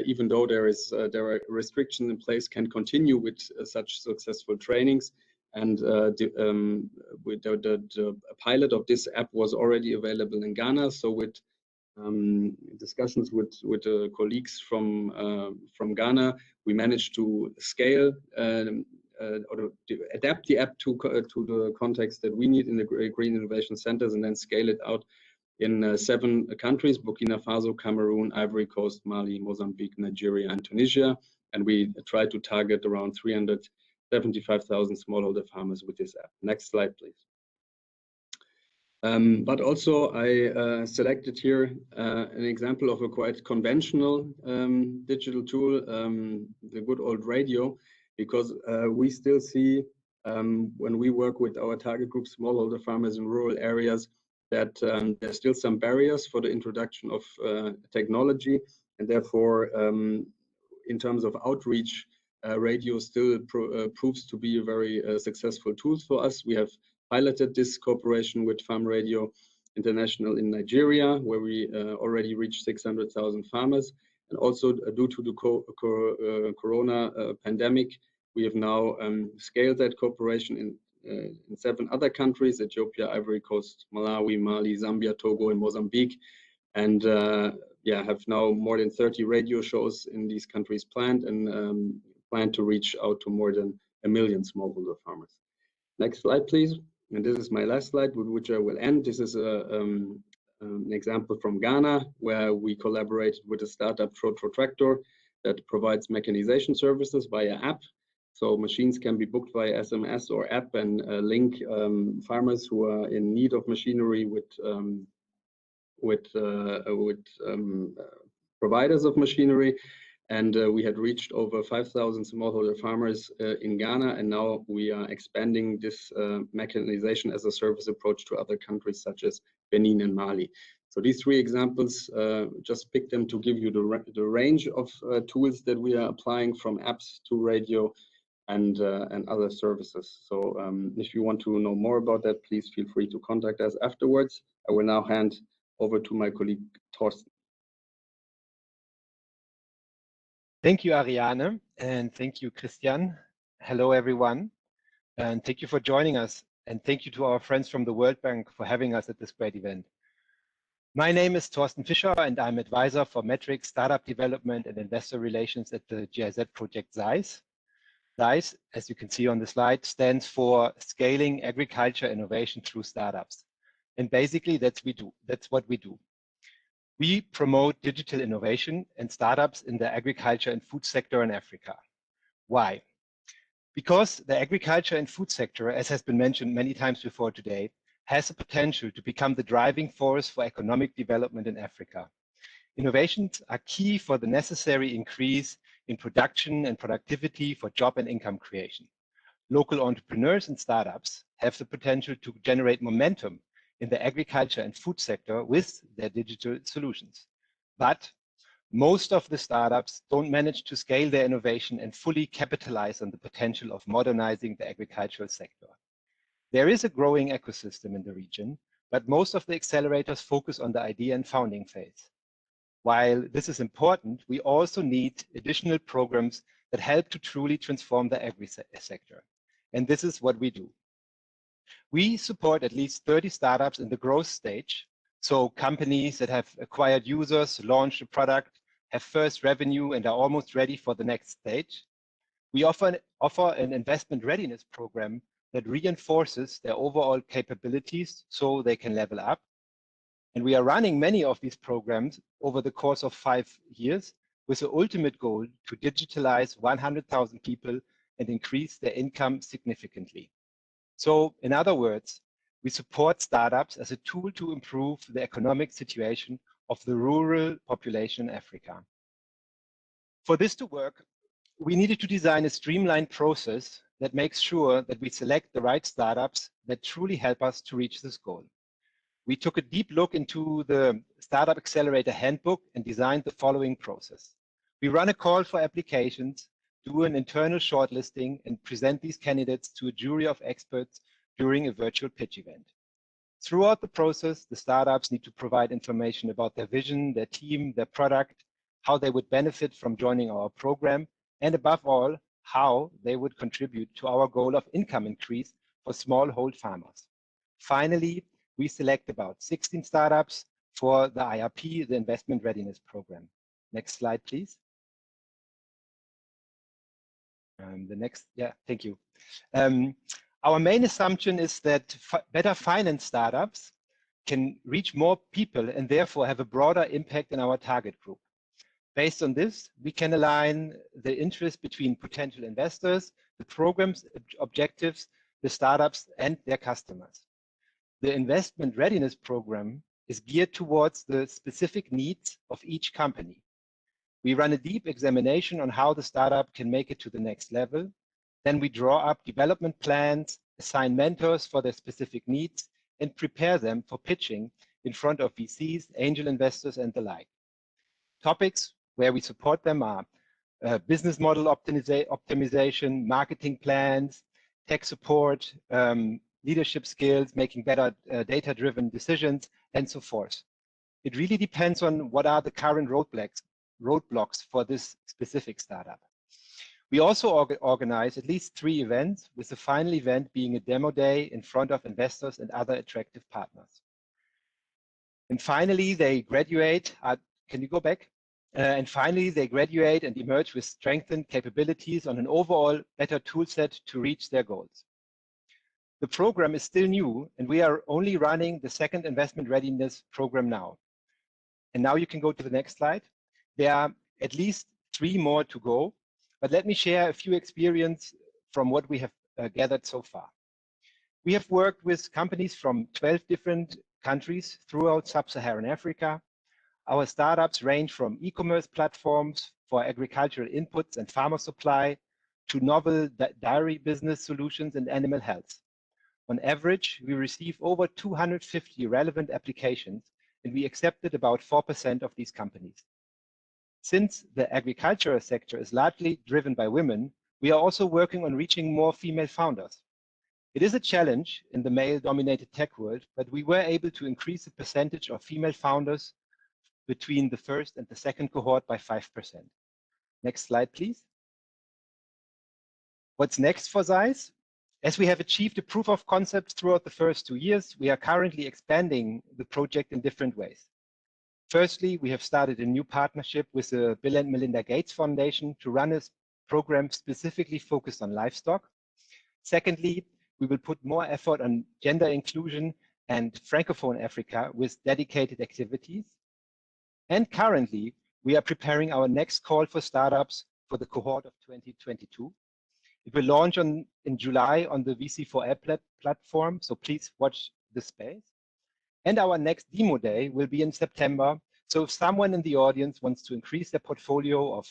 Speaker 8: even though there are restrictions in place, can continue with such successful trainings. And the pilot of this app was already available in Ghana. So with discussions with colleagues from Ghana, we managed to scale or to adapt the app to the context that we need in the Green Innovation Centers, and then scale it out in 7 countries: Burkina Faso, Cameroon, Ivory Coast, Mali, Mozambique, Nigeria, and Tunisia. And we try to target around 375,000 smallholder farmers with this app. Next slide, please. But also I selected here an example of a quite conventional digital tool, the good old radio, because we still see when we work with our target group, smallholder farmers in rural areas, that there's still some barriers for the introduction of technology, and therefore in terms of outreach, radio still proves to be a very successful tool for us. We have piloted this cooperation with Farm Radio International in Nigeria, where we already reached 600,000 farmers. And also due to the Corona pandemic, we have now scaled that cooperation in 7 other countries: Ethiopia, Ivory Coast, Malawi, Mali, Zambia, Togo, and Mozambique. And yeah, have now more than 30 radio shows in these countries planned, and plan to reach out to more than 1 million smallholder farmers. Next slide, please. And this is my last slide with which I will end. This is an example from Ghana, where we collaborated with a startup, Tractor, that provides mechanization services via app. So machines can be booked via SMS or app, and link farmers who are in need of machinery with providers of machinery. And we had reached over 5,000 smallholder farmers in Ghana, and now we are expanding this mechanization as a service approach to other countries such as Benin and Mali. So these 3 examples, just pick them to give you the range of tools that we are applying, from apps to radio and other services. So if you want to know more about that, please feel free to contact us afterwards. I will now hand over to my colleague, Thorsten.
Speaker 9: Thank you, Ariane, and thank you, Christian. Hello, everyone, and thank you for joining us. And thank you to our friends from the World Bank for having us at this great event. My name is Thorsten Fischer, and I'm advisor for metrics, startup development, and investor relations at the GIZ project GIZ. GIZ, as you can see on the slide, stands for Scaling Agriculture Innovation Through Startups. And basically that's what we do. We promote digital innovation and startups in the agriculture and food sector in Africa. Why? Because the agriculture and food sector, as has been mentioned many times before today, has the potential to become the driving force for economic development in Africa. Innovations are key for the necessary increase in production and productivity for job and income creation. Local entrepreneurs and startups have the potential to generate momentum in the agriculture and food sector with their digital solutions. But most of the startups don't manage to scale their innovation and fully capitalize on the potential of modernizing the agricultural sector. There is a growing ecosystem in the region, but most of the accelerators focus on the idea and founding phase. While this is important, we also need additional programs that help to truly transform the agri sector. And this is what we do. We support at least 30 startups in the growth stage. So companies that have acquired users, launched a product, have first revenue, and are almost ready for the next stage. We offer an investment readiness program that reinforces their overall capabilities so they can level up. And we are running many of these programs over the course of 5 years with the ultimate goal to digitalize 100,000 people and increase their income significantly. So in other words, we support startups as a tool to improve the economic situation of the rural population in Africa. For this to work, we needed to design a streamlined process that makes sure that we select the right startups that truly help us to reach this goal. We took a deep look into the Startup Accelerator Handbook and designed the following process. We run a call for applications, do an internal shortlisting, and present these candidates to a jury of experts during a virtual pitch event. Throughout the process, the startups need to provide information about their vision, their team, their product, how they would benefit from joining our program, and above all, how they would contribute to our goal of income increase for smallhold farmers. Finally, we select about 16 startups for the IRP, the Investment Readiness Program. Next slide, please. The next, yeah, thank you. Our main assumption is that better finance startups can reach more people and therefore have a broader impact in our target group. Based on this, we can align the interest between potential investors, the program's objectives, the startups, and their customers. The Investment Readiness Program is geared towards the specific needs of each company. We run a deep examination on how the startup can make it to the next level. Then we draw up development plans, assign mentors for their specific needs, and prepare them for pitching in front of VCs, angel investors, and the like. Topics where we support them are business model optimization, marketing plans, tech support, leadership skills, making better data-driven decisions, and so forth. It really depends on what are the current roadblocks for this specific startup. We also organize at least 3 events, with the final event being a demo day in front of investors and other attractive partners. And finally, they graduate. Can you go back? And finally, they graduate and emerge with strengthened capabilities on an overall better toolset to reach their goals. The program is still new, and we are only running the second investment readiness program now. And now you can go to the next slide. There are at least 3 more to go, but let me share a few experiences from what we have gathered so far. We have worked with companies from 12 different countries throughout sub-Saharan Africa. Our startups range from e-commerce platforms for agricultural inputs and farmer supply to novel dairy business solutions and animal health. On average, we receive over 250 relevant applications, and we accepted about 4% of these companies. Since the agricultural sector is largely driven by women, we are also working on reaching more female founders. It is a challenge in the male-dominated tech world, but we were able to increase the percentage of female founders between the first and the second cohort by 5%. Next slide, please. What's next for ZEISS? As we have achieved a proof of concept throughout the first 2 years, we are currently expanding the project in different ways. Firstly, we have started a new partnership with the Bill and Melinda Gates Foundation to run a program specifically focused on livestock. Secondly, we will put more effort on gender inclusion and Francophone Africa with dedicated activities. And currently, we are preparing our next call for startups for the cohort of 2022. It will launch in July on the VC4L platform, so please watch the space. And our next demo day will be in September. So if someone in the audience wants to increase their portfolio of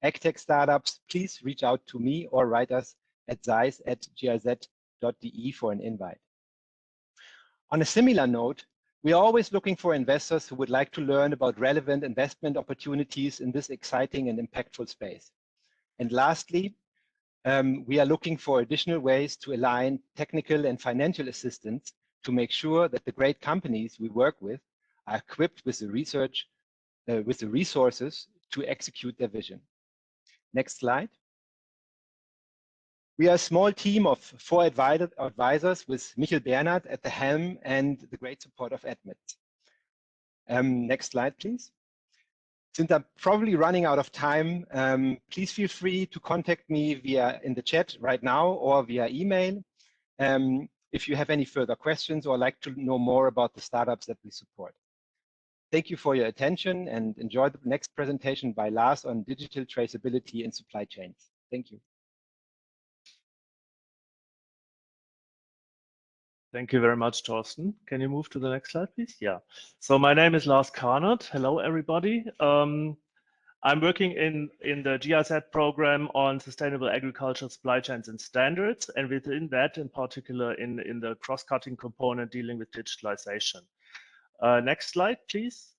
Speaker 9: agtech startups, please reach out to me or write us at zeiss@giz.de for an invite. On a similar note, we are always looking for investors who would like to learn about relevant investment opportunities in this exciting and impactful space. And lastly, we are looking for additional ways to align technical and financial assistance to make sure that the great companies we work with are equipped with the resources to execute their vision. Next slide. We are a small team of 4 advisors with Michael Bernhard at the helm and the great support of Edmund. Next slide, please. Since I'm probably running out of time, please feel free to contact me in the chat right now or via email if you have any further questions or like to know more about the startups that we support. Thank you for your attention and enjoy the next presentation by Lars on digital traceability in supply chains. Thank you.
Speaker 10: Thank you very much, Torsten. Can you move to the next slide, please? Yeah. So my name is Lars Karnert. Hello, everybody. I'm working in the GIZ program on sustainable agricultural supply chains and standards, and within that, in particular, in the cross-cutting component dealing with digitalization. Next slide, please.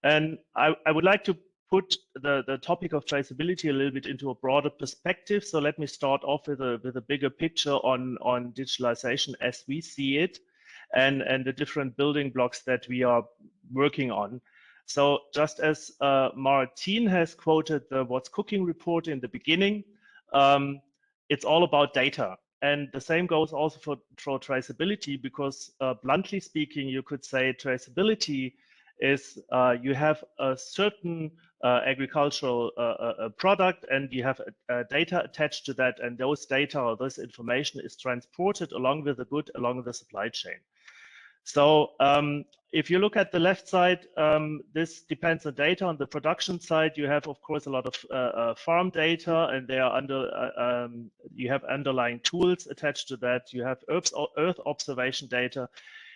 Speaker 10: And I would like to put the topic of traceability a little bit into a broader perspective. So let me start off with a bigger picture on digitalization as we see it, and the different building blocks that we are working on. So just as Martin has quoted the What's Cooking report in the beginning, it's all about data. And the same goes also for traceability, because bluntly speaking, you could say traceability is you have a certain agricultural product and you have data attached to that, and those data or this information is transported along with the good along the supply chain. So if you look at the left side, this depends on data. On the production side, you have, of course, a lot of farm data, and they are you have underlying tools attached to that. You have earth observation data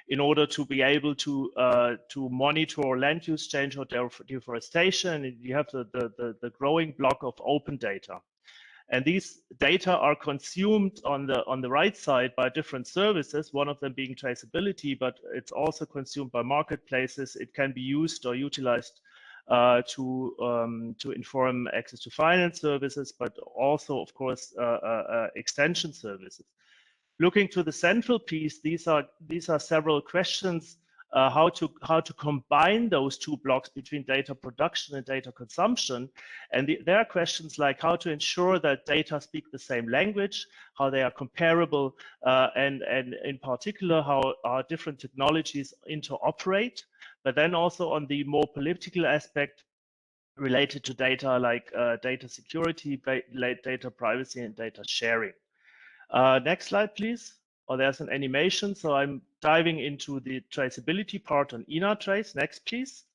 Speaker 10: in order to be able to monitor land use change or deforestation. You have the growing block of open data. And these data are consumed on the right side by different services, one of them being traceability, but it's also consumed by marketplaces. It can be used or utilized to inform access to finance services, but also, of course, extension services. Looking to the central piece, these are several questions. How to combine those two blocks between data production and data consumption. And there are questions like how to ensure that data speak the same language, how they are comparable, and in particular, how our different technologies interoperate, but then also on the more political aspect related to data, like data security, data privacy, and data sharing. Next slide, please. Oh, there's an animation. So I'm diving into the traceability part on Inatrace. Next, please.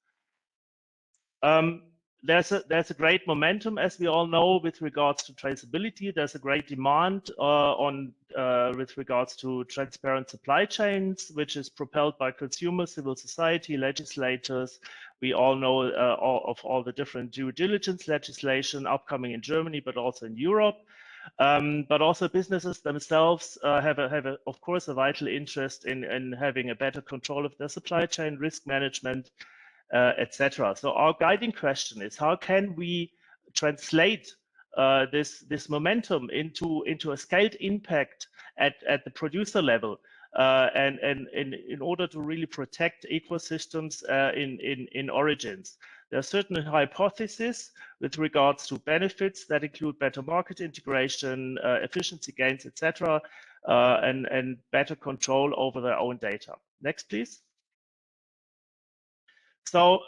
Speaker 10: There's a great momentum, as we all know, with regards to traceability. There's a great demand with regards to transparent supply chains, which is propelled by consumers, civil society, legislators. We all know of all the different due diligence legislation upcoming in Germany, but also in Europe. But also businesses themselves have, of course, a vital interest in having a better control of their supply chain, risk management, etc. So our guiding question is, how can we translate this momentum into a scaled impact at the producer level, and in order to really protect ecosystems in origins? There are certain hypotheses with regards to benefits that include better market integration, efficiency gains, etc., and better control over their own data. Next, please. So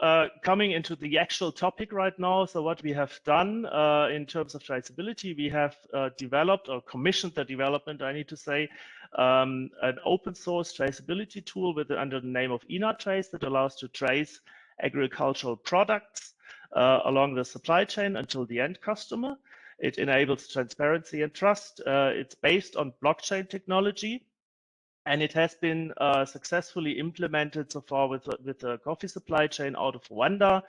Speaker 10: coming into the actual topic right now, so what we have done in terms of traceability, we have developed or commissioned the development, I need to say, an open source traceability tool under the name of Inatrace that allows to trace agricultural products along the supply chain until the end customer. It enables transparency and trust. It's based on blockchain technology, and it has been successfully implemented so far with the coffee supply chain out of Rwanda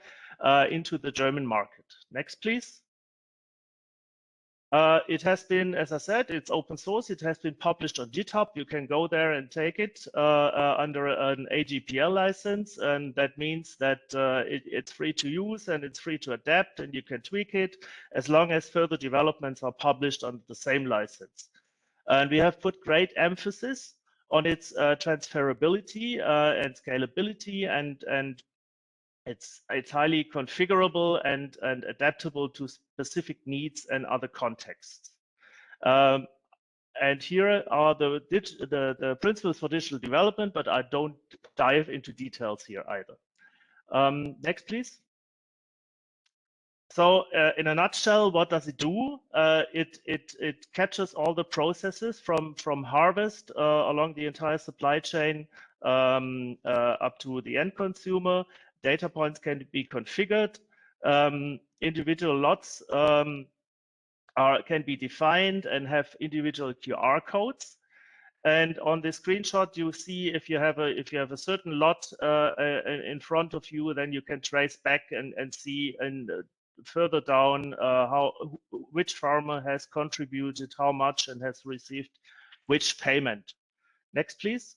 Speaker 10: into the German market. Next, please. It has been, as I said, it's open source. It has been published on GitHub. You can go there and take it under an AGPL license. And that means that it's free to use and it's free to adapt, and you can tweak it as long as further developments are published under the same license. And we have put great emphasis on its transferability and scalability, and it's highly configurable and adaptable to specific needs and other contexts. And here are the principles for digital development, but I don't dive into details here either. Next, please. So in a nutshell, what does it do? It captures all the processes from harvest along the entire supply chain up to the end consumer. Data points can be configured. Individual lots can be defined and have individual QR codes. And on the screenshot, you see if you have a certain lot in front of you, then you can trace back and see further down which farmer has contributed how much and has received which payment. Next, please.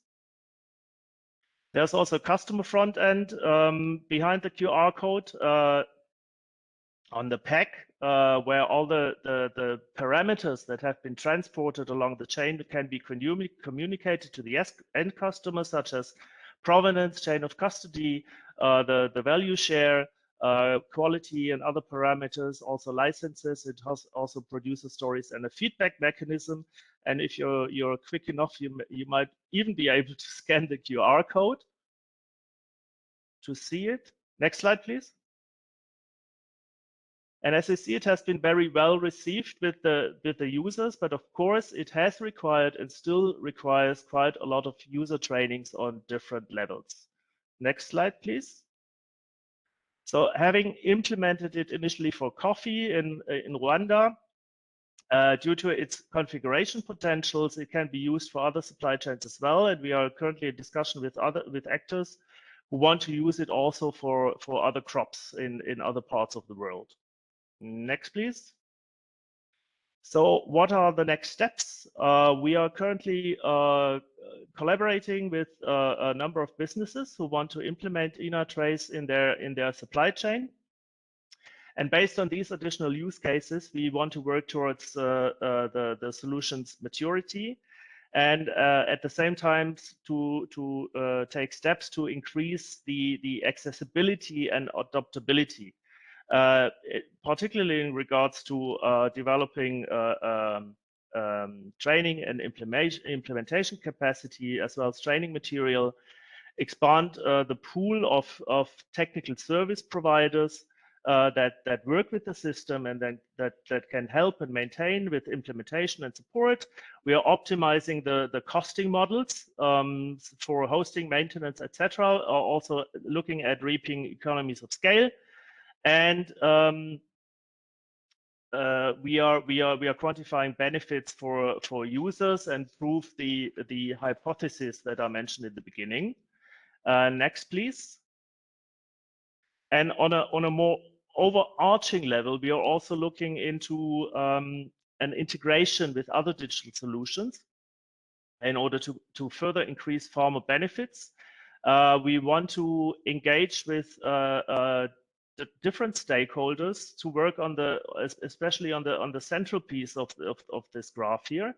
Speaker 10: There's also a customer front end behind the QR code on the pack, where all the parameters that have been transported along the chain can be communicated to the end customer, such as provenance, chain of custody, the value share, quality and other parameters, also licenses. It also produces stories and a feedback mechanism. And if you're quick enough, you might even be able to scan the QR code to see it. Next slide, please. And as you see, it has been very well received with the users, but of course it has required and still requires quite a lot of user trainings on different levels. Next slide, please. So having implemented it initially for coffee in Rwanda, due to its configuration potentials, it can be used for other supply chains as well. And we are currently in discussion with actors who want to use it also for other crops in other parts of the world. Next, please. So what are the next steps? We are currently collaborating with a number of businesses who want to implement Inatrace in their supply chain. And based on these additional use cases, we want to work towards the solution's maturity, and at the same time to take steps to increase the accessibility and adoptability. Particularly in regards to developing training and implementation capacity, as well as training material, expand the pool of technical service providers that work with the system and then that can help and maintain with implementation and support. We are optimizing the costing models for hosting, maintenance, etc. Also looking at reaping economies of scale. And we are quantifying benefits for users and prove the hypothesis that I mentioned in the beginning. Next, please. And on a more overarching level, we are also looking into an integration with other digital solutions in order to further increase farmer benefits. We want to engage with the different stakeholders to work on especially on the central piece of this graph here,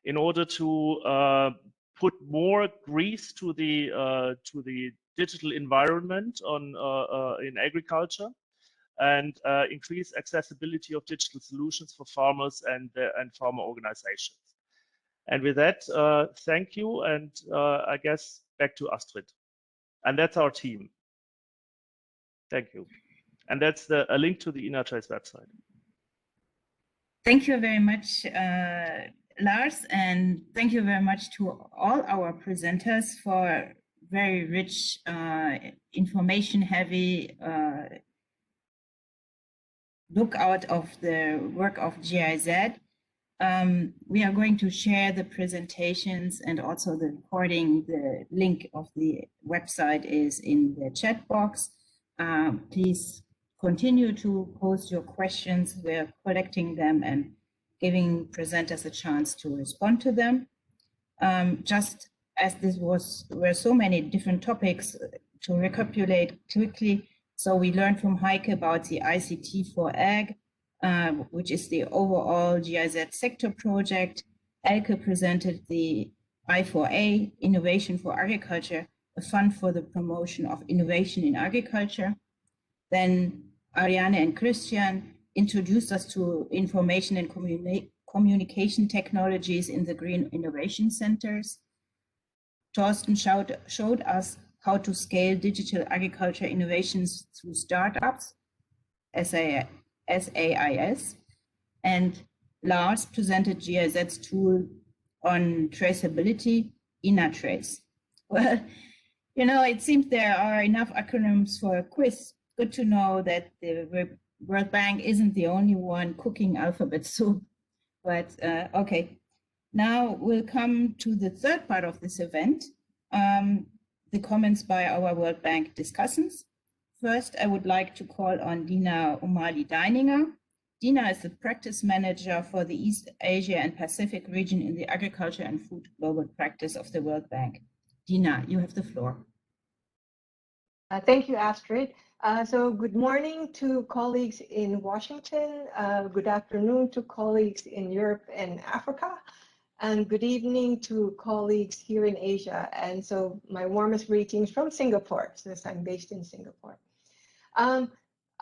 Speaker 10: in order to put more grease to the digital environment in agriculture, and increase accessibility of digital solutions for farmers and farmer organizations. And with that, thank you, and I guess back to Astrid. And that's our team. Thank you. And that's a link to the Inatrace website.
Speaker 1: Thank you very much, Lars, and thank you very much to all our presenters for very rich, information-heavy look out of the work of GIZ. We are going to share the presentations and also the recording. The link of the website is in the chat box. Please continue to post your questions. We're collecting them and giving presenters a chance to respond to them. Just as were so many different topics, to recapitulate quickly. So we learned from Heike about the ICT for Ag, which is the overall GIZ sector project. Elke presented the I4A, Innovation for Agriculture, a fund for the promotion of innovation in agriculture. Then Ariane and Christian introduced us to information and communication technologies in the Green Innovation Centers. Thorsten showed us how to scale digital agriculture innovations through startups, SAIS, and Lars presented GIZ's tool on traceability, INATrace. Well, you know, it seems there are enough acronyms for a quiz. Good to know that the World Bank isn't the only one cooking alphabet soup, but okay. Now we'll come to the third part of this event, the comments by our World Bank discussants. First, I would like to call on Dina Umali-Deininger. Dina is the practice manager for the East Asia and Pacific region in the Agriculture and Food Global Practice of the World Bank. Dina, you have the floor.
Speaker 11: Thank you, Astrid. So good morning to colleagues in Washington. Good afternoon to colleagues in Europe and Africa. And good evening to colleagues here in Asia. And so my warmest greetings from Singapore, since I'm based in Singapore.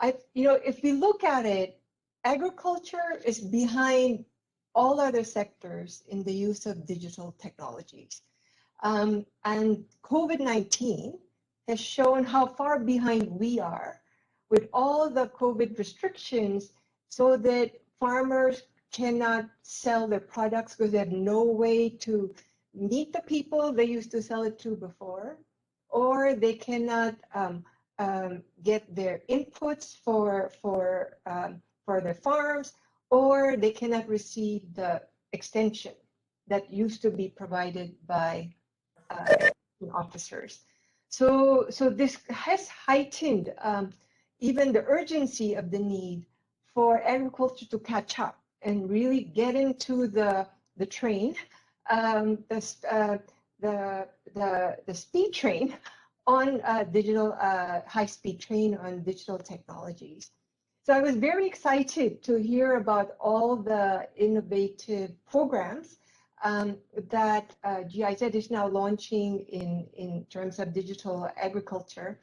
Speaker 11: If we look at it, agriculture is behind all other sectors in the use of digital technologies. And COVID-19 has shown how far behind we are with all the COVID restrictions, so that farmers cannot sell their products because they have no way to meet the people they used to sell it to before, or they cannot get their inputs for their farms, or they cannot receive the extension that used to be provided by officers. So this has heightened even the urgency of the need for agriculture to catch up and really get into the train, the speed train on digital, high-speed train on digital technologies. So I was very excited to hear about all the innovative programs that GIZ is now launching in terms of digital agriculture.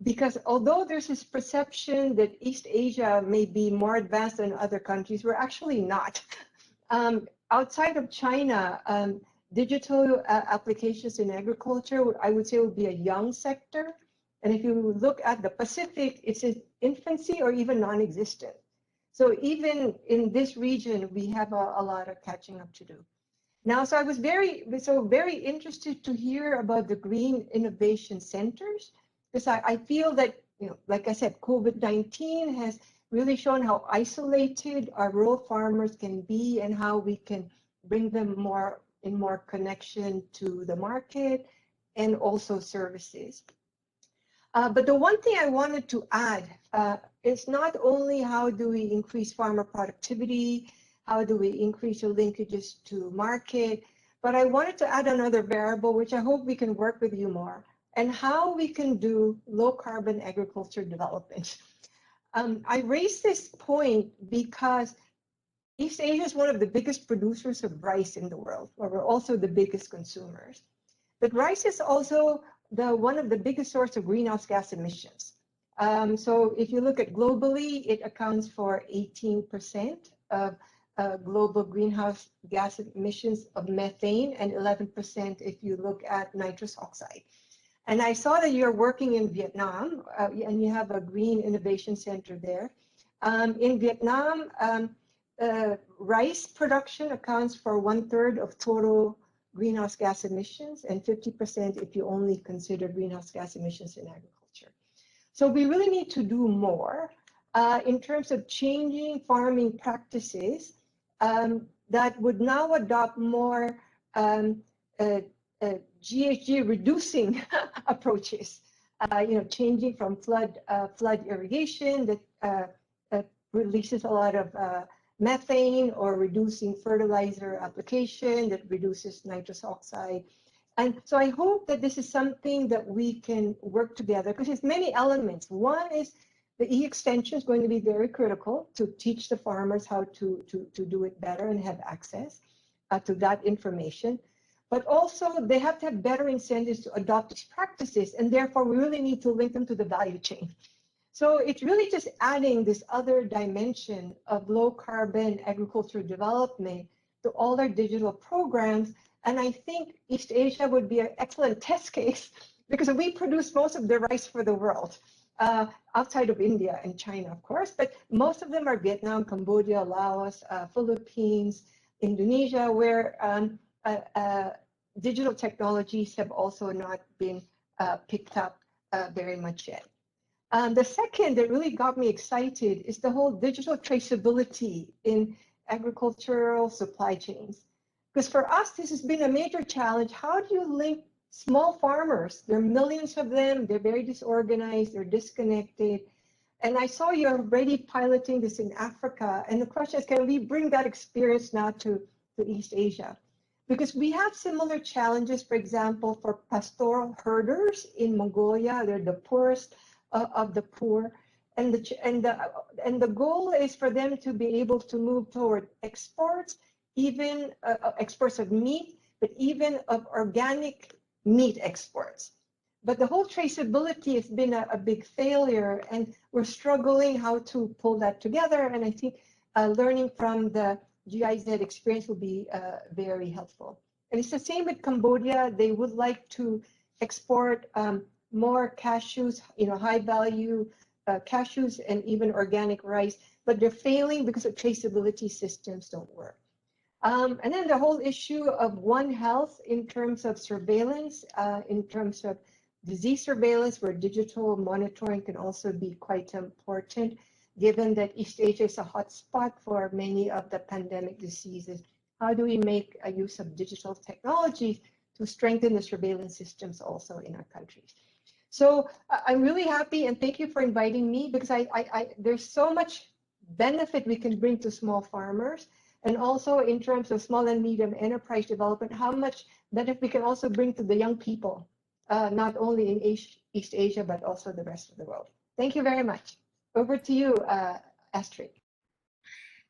Speaker 11: Because although there's this perception that East Asia may be more advanced than other countries, we're actually not. Outside of China, digital applications in agriculture, I would say, would be a young sector. And if you look at the Pacific, it's in infancy or even non-existent. So even in this region, we have a lot of catching up to do. Now, so I was very interested to hear about the Green Innovation Centers, because I feel that, like I said, COVID-19 has really shown how isolated our rural farmers can be and how we can bring them more connection to the market and also services. But the one thing I wanted to add is not only how do we increase farmer productivity, how do we increase the linkages to market, but I wanted to add another variable, which I hope we can work with you more, and how we can do low carbon agriculture development. I raised this point because East Asia is one of the biggest producers of rice in the world, where we're also the biggest consumers. But rice is also one of the biggest sources of greenhouse gas emissions. So if you look at globally, it accounts for 18% of global greenhouse gas emissions of methane, and 11% if you look at nitrous oxide. And I saw that you're working in Vietnam, and you have a Green Innovation Center there. In Vietnam, rice production accounts for 1/3 of total greenhouse gas emissions, and 50% if you only consider greenhouse gas emissions in agriculture. So we really need to do more in terms of changing farming practices that would now adopt more GHG reducing approaches. Changing from flood irrigation that releases a lot of methane or reducing fertilizer application that reduces nitrous oxide. And so I hope that this is something that we can work together because there's many elements. One is the e-extension is going to be very critical to teach the farmers how to do it better and have access to that information. But also they have to have better incentives to adopt these practices, and therefore we really need to link them to the value chain. So it's really just adding this other dimension of low carbon agricultural development to all our digital programs. And I think East Asia would be an excellent test case because we produce most of the rice for the world, outside of India and China, of course, but most of them are Vietnam, Cambodia, Laos, Philippines, Indonesia, where digital technologies have also not been picked up very much yet. The second that really got me excited is the whole digital traceability in agricultural supply chains. Because for us, this has been a major challenge. How do you link small farmers? There are millions of them. They're very disorganized. They're disconnected. And I saw you're already piloting this in Africa. And the question is, can we bring that experience now to East Asia? Because we have similar challenges, for example, for pastoral herders in Mongolia. They're the poorest of the poor. And the goal is for them to be able to move toward exports, even exports of meat, but even of organic meat exports. But the whole traceability has been a big failure, and we're struggling how to pull that together. And I think learning from the GIZ experience will be very helpful. And it's the same with Cambodia. They would like to export more cashews, high value cashews and even organic rice, but they're failing because the traceability systems don't work. And then the whole issue of One Health in terms of surveillance, in terms of disease surveillance, where digital monitoring can also be quite important, given that East Asia is a hotspot for many of the pandemic diseases. How do we make a use of digital technologies to strengthen the surveillance systems also in our countries? So I'm really happy, and thank you for inviting me, because there's so much benefit we can bring to small farmers, and also in terms of small and medium enterprise development, how much benefit we can also bring to the young people, not only in East Asia, but also the rest of the world. Thank you very much. Over to you, Astrid.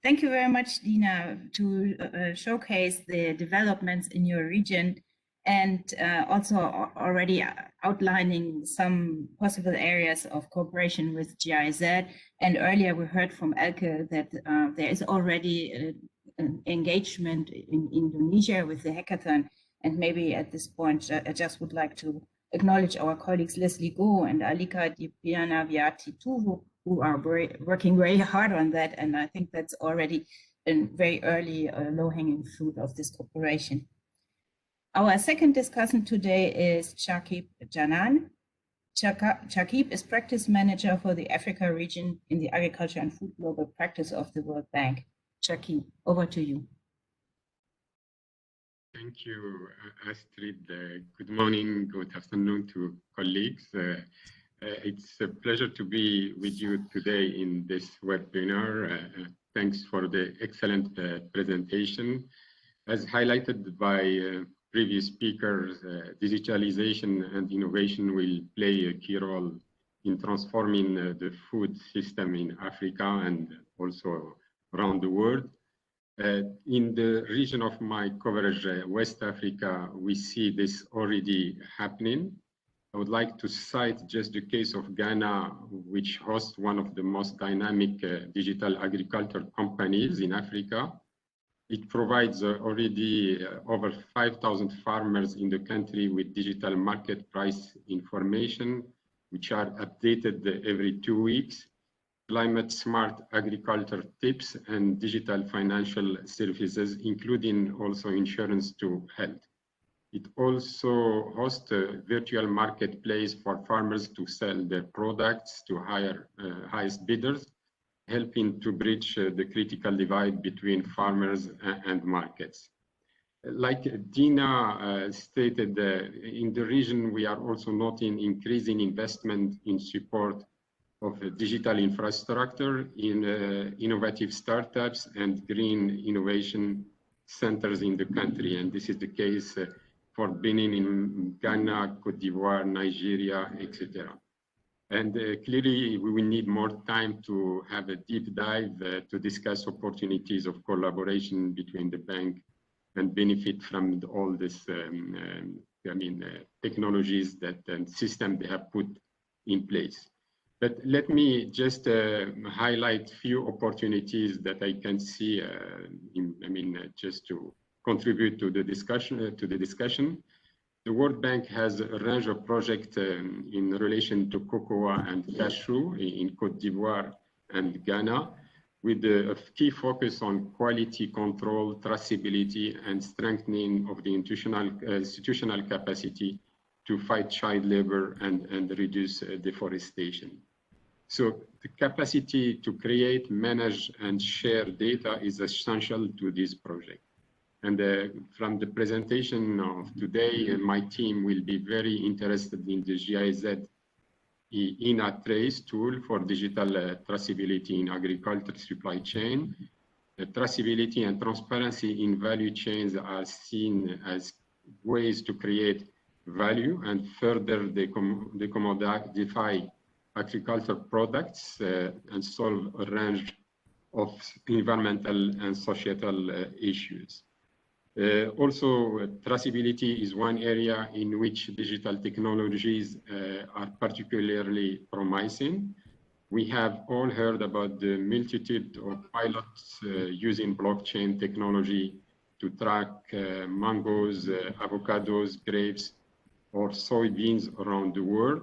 Speaker 1: Thank you very much, Dina, to showcase the developments in your region, and also already outlining some possible areas of cooperation with GIZ. And earlier we heard from Elke that there is already an engagement in Indonesia with the hackathon. And maybe at this point, I just would like to acknowledge our colleagues Leslie Go and Alika Dipiana Viati too, who are working very hard on that. And I think that's already a very early low-hanging fruit of this cooperation. Our second discussant today is Shakib Janan. Shakib is practice manager for the Africa region in the Agriculture and Food Global Practice of the World Bank. Shakib, over to you.
Speaker 12: Thank you, Astrid. Good morning, good afternoon to colleagues. It's a pleasure to be with you today in this webinar. Thanks for the excellent presentation. As highlighted by previous speakers, digitalization and innovation will play a key role in transforming the food system in Africa and also around the world. In the region of my coverage, West Africa, we see this already happening. I would like to cite just the case of Ghana, which hosts one of the most dynamic digital agriculture companies in Africa. It provides already over 5,000 farmers in the country with digital market price information, which are updated every 2 weeks, climate smart agriculture tips, and digital financial services, including also insurance to health. It also hosts a virtual marketplace for farmers to sell their products to highest bidders, helping to bridge the critical divide between farmers and markets. Like Dina stated, in the region, we are also noting increasing investment in support of digital infrastructure in innovative startups and green innovation centers in the country. And this is the case for Benin, in Ghana, Cote d'Ivoire, Nigeria, etc. And clearly, we will need more time to have a deep dive to discuss opportunities of collaboration between the bank and benefit from all this, technologies and systems they have put in place. But let me just highlight few opportunities that I can see, just to contribute to the discussion. The World Bank has a range of projects in relation to cocoa and cashew in Cote d'Ivoire and Ghana, with a key focus on quality control, traceability, and strengthening of the institutional capacity to fight child labor and reduce deforestation. So the capacity to create, manage, and share data is essential to this project. And from the presentation of today, my team will be very interested in the GIZ in-a-trace tool for digital traceability in agriculture supply chain. Traceability and transparency in value chains are seen as ways to create value and further decommodify agricultural products and solve a range of environmental and societal issues. Also, traceability is one area in which digital technologies are particularly promising. We have all heard about the multitude of pilots using blockchain technology to track mangoes, avocados, grapes, or soybeans around the world.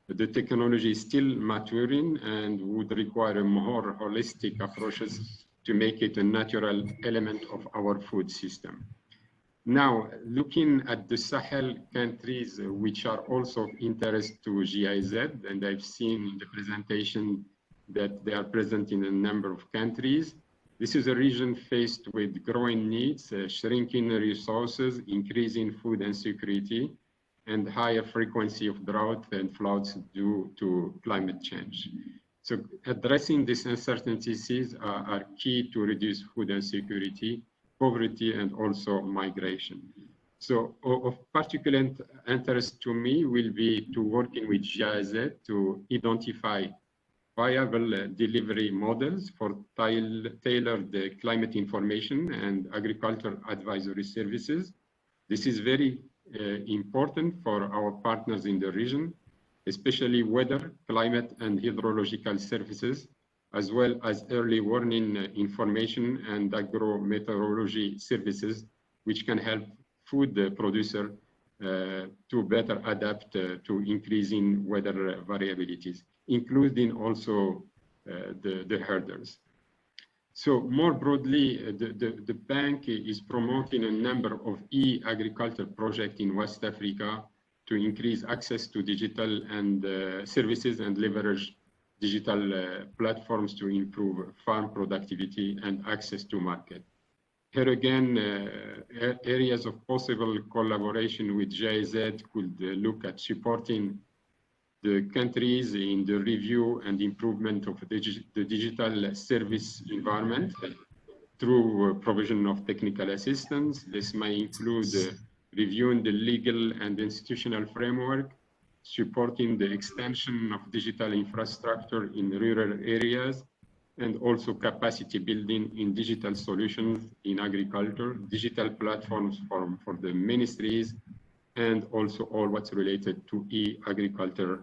Speaker 12: The technology is still maturing and would require more holistic approaches to make it a natural element of our food system. Now, looking at the Sahel countries, which are also of interest to GIZ, and I've seen in the presentation that they are present in a number of countries. This is a region faced with growing needs, shrinking resources, increasing food insecurity, and higher frequency of drought and floods due to climate change. So addressing these uncertainties are key to reduce food insecurity, poverty, and also migration. So of particular interest to me will be to working with GIZ to identify viable delivery models for tailored climate information and agricultural advisory services. This is very important for our partners in the region, especially weather, climate, and hydrological services, as well as early warning information and agro-meteorology services, which can help food producer to better adapt to increasing weather variabilities, including also the herders. So more broadly, the bank is promoting a number of e-agriculture projects in West Africa to increase access to digital and services and leverage digital platforms to improve farm productivity and access to market. Here again, areas of possible collaboration with GIZ could look at supporting the countries in the review and improvement of the digital service environment through provision of technical assistance. This may include reviewing the legal and institutional framework, supporting the extension of digital infrastructure in rural areas, and also capacity building in digital solutions in agriculture, digital platforms for the ministries, and also all what's related to e-agriculture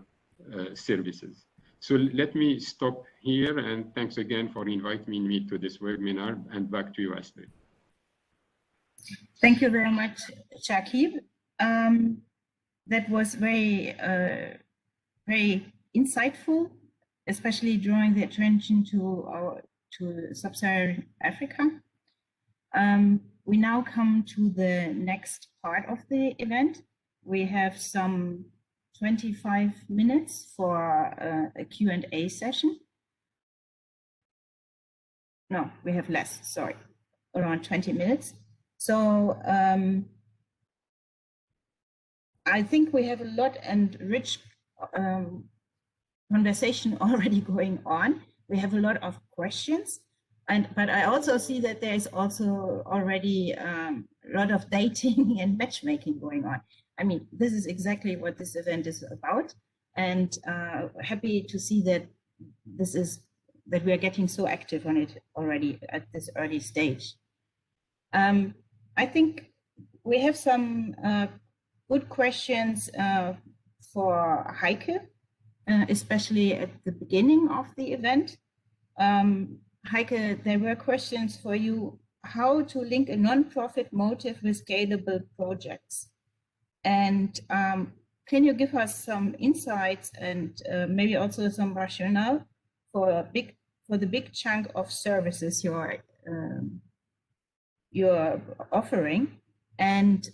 Speaker 12: services. So let me stop here, and thanks again for inviting me to this webinar, and back to you, Astrid.
Speaker 1: Thank you very much, Shakib. That was very, very insightful, especially drawing the attention to sub-Saharan Africa. We now come to the next part of the event. We have some 25 minutes for a Q&A session. No, we have less, sorry, around 20 minutes. So I think we have a lot and rich conversation already going on. We have a lot of questions, but I also see that there is also already a lot of dating and matchmaking going on. I mean, this is exactly what this event is about, and happy to see that that we are getting so active on it already at this early stage. I think we have some good questions for Heike, especially at the beginning of the event. Heike, there were questions for you, how to link a non-profit motive with scalable projects. And can you give us some insights and maybe also some rationale for the big chunk of services you're offering? And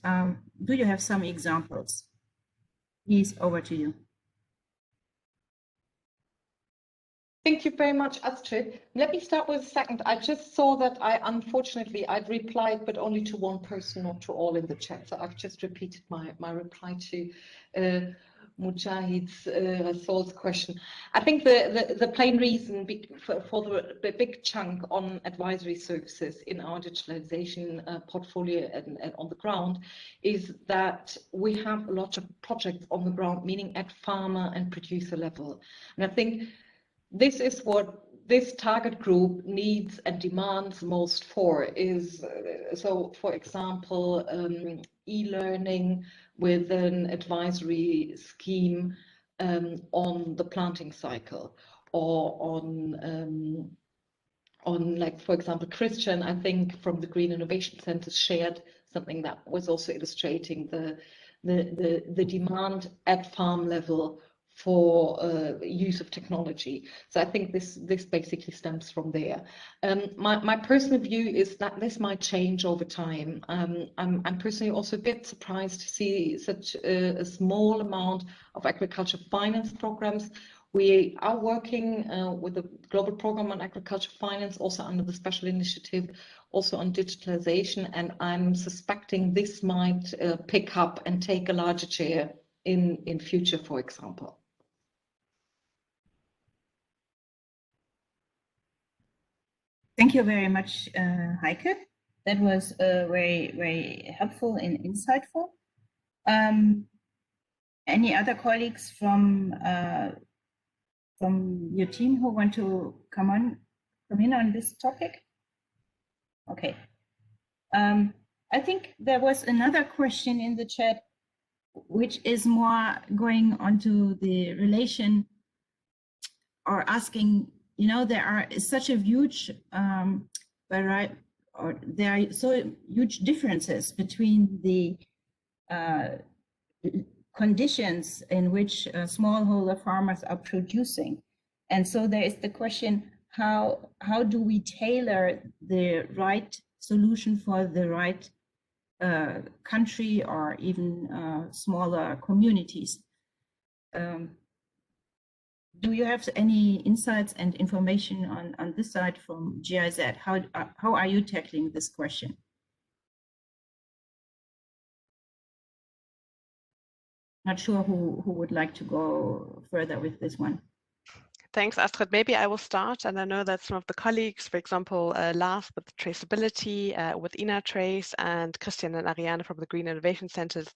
Speaker 1: do you have some examples? Please, over to you.
Speaker 5: Thank you very much, Astrid. Let me start with a second. I just saw that unfortunately, I'd replied, but only to one person, not to all in the chat. So I've just repeated my reply to Mujahid's Rasool's question. I think the plain reason for the big chunk on advisory services in our digitalization portfolio and on the ground is that we have a lot of projects on the ground, meaning at farmer and producer level. And I think this is what this target group needs and demands most for is, so for example, e-learning with an advisory scheme on the planting cycle, or on like, for example, Christian, I think from the Green Innovation Centers shared something that was also illustrating the demand at farm level for use of technology. So I think this basically stems from there. My personal view is that this might change over time. I'm personally also a bit surprised to see such a small amount of agriculture finance programs. We are working with a global program on agriculture finance, also under the special initiative, also on digitalization, and I'm suspecting this might pick up and take a larger share in future, for example.
Speaker 1: Thank you very much, Heike. That was very, very helpful and insightful. Any other colleagues from your team who want to come in on this topic? Okay. I think there was another question in the chat, which is more going onto the relation, or asking, you know, there are such a huge there are so huge differences between the conditions in which smallholder farmers are producing. And so there is the question, how do we tailor the right solution for the right country, or even smaller communities? Do you have any insights and information on this side from GIZ? How are you tackling this question? Not sure who would like to go further with this one.
Speaker 6: Thanks, Astrid. Maybe I will start, and I know that some of the colleagues, for example, Lars with traceability, with InaTrace, and Christian and Ariane from the Green Innovation Centers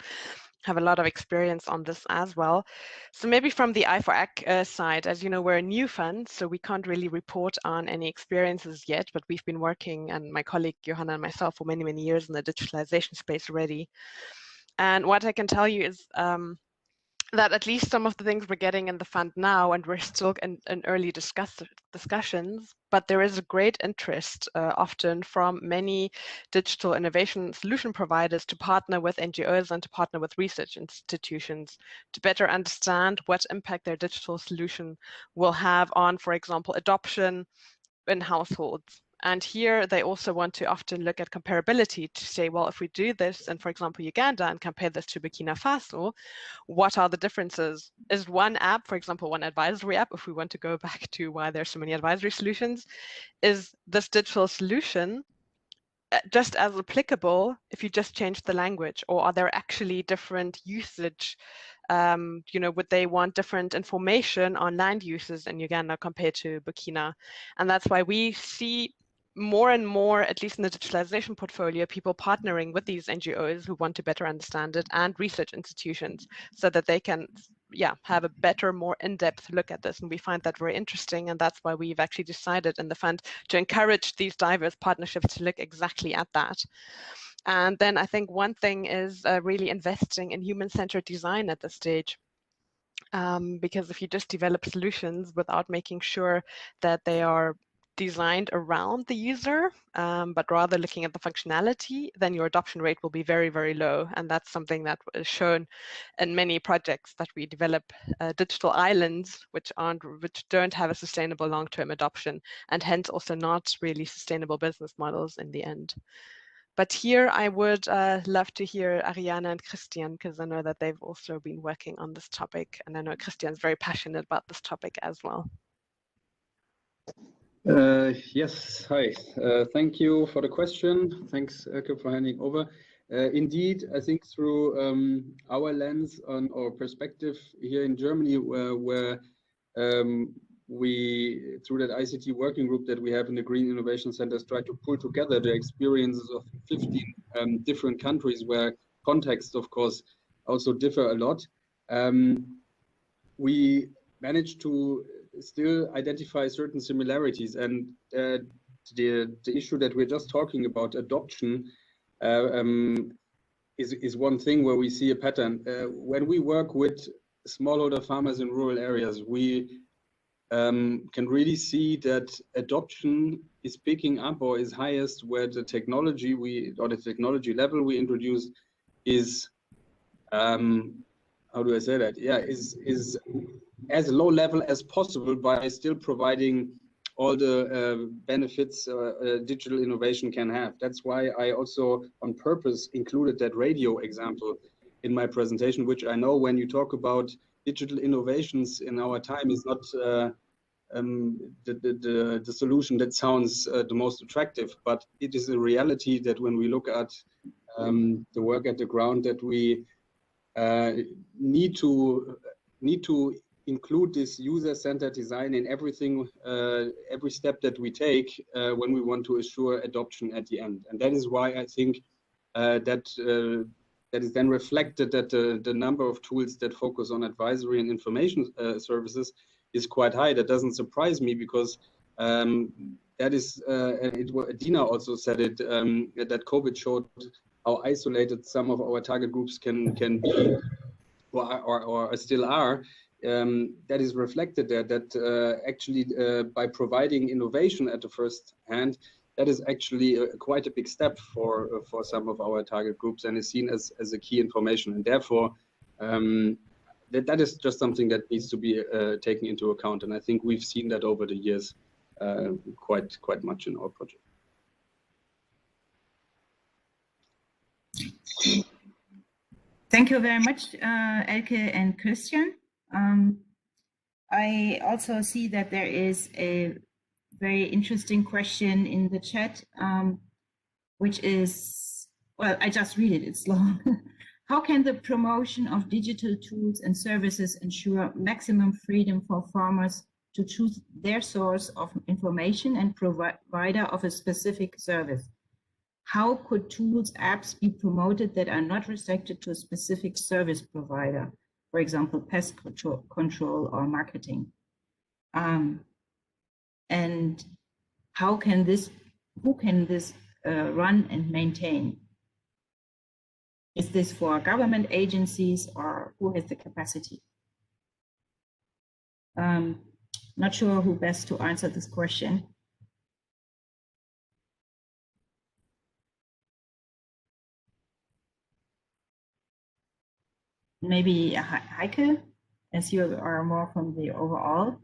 Speaker 6: have a lot of experience on this as well. So maybe from the I4AC side, as you know, we're a new fund, so we can't really report on any experiences yet, but we've been working, and my colleague Johanna and myself, for many, many years in the digitalization space already. And what I can tell you is that at least some of the things we're getting in the fund now, and we're still in early discussions, but there is a great interest often from many digital innovation solution providers to partner with NGOs and to partner with research institutions to better understand what impact their digital solution will have on, for example, adoption in households. And here they also want to often look at comparability to say, well, if we do this in, for example, Uganda, and compare this to Burkina Faso, what are the differences? Is one app, for example, one advisory app, if we want to go back to why there's so many advisory solutions, is this digital solution just as applicable if you just change the language, or are there actually different usage You know, would they want different information on land uses in Uganda compared to Burkina? And that's why we see more and more, at least in the digitalization portfolio, people partnering with these NGOs who want to better understand it and research institutions so that they can, yeah, have a better, more in-depth look at this. And we find that very interesting. And that's why we've actually decided in the fund to encourage these diverse partnerships to look exactly at that. And then I think one thing is really investing in human-centered design at this stage. Because if you just develop solutions without making sure that they are designed around the user, but rather looking at the functionality, then your adoption rate will be very, very low. And that's something that is shown in many projects that we develop digital islands, which don't have a sustainable long-term adoption, and hence also not really sustainable business models in the end. But here I would love to hear Ariane and Christian, because I know that they've also been working on this topic. And I know Christian is very passionate about this topic as well.
Speaker 8: Yes, hi. Thank you for the question. Thanks, Elke, for handing over. Indeed, I think through our lens on our perspective here in Germany, where we, through that ICT working group that we have in the Green Innovation Centers, try to pull together the experiences of 15 different countries where contexts, of course, also differ a lot. We managed to still identify certain similarities, and the issue that we're just talking about, adoption, is one thing where we see a pattern. When we work with smallholder farmers in rural areas, we can really see that adoption is picking up or is highest where the technology or the technology level we introduce is, how do I say that? Yeah, is as low level as possible by still providing all the benefits digital innovation can have. That's why I also on purpose included that radio example in my presentation, which I know when you talk about digital innovations in our time is not the solution that sounds the most attractive, but it is a reality that when we look at the work at the ground, that we need to include this user-centered design in everything, every step that we take when we want to assure adoption at the end. And that is why I think that is then reflected that the number of tools that focus on advisory and information services is quite high. That doesn't surprise me because that is, Dina also said it, that COVID showed how isolated some of our target groups can be or still are. That is reflected there, that actually by providing innovation at the first hand, that is actually quite a big step for some of our target groups and is seen as a key information. And therefore, that is just something that needs to be taken into account. And I think we've seen that over the years quite much in our project.
Speaker 1: Thank you very much, Elke and Christian. I also see that there is a very interesting question in the chat, which is, well, I just read it, it's long. How can the promotion of digital tools and services ensure maximum freedom for farmers to choose their source of information and provider of a specific service? How could tools, apps be promoted that are not restricted to a specific service provider? For example, pest control or marketing. And how can who can this run and maintain? Is this for government agencies or who has the capacity? Not sure who best to answer this question. Maybe Heike, as you are more from the overall.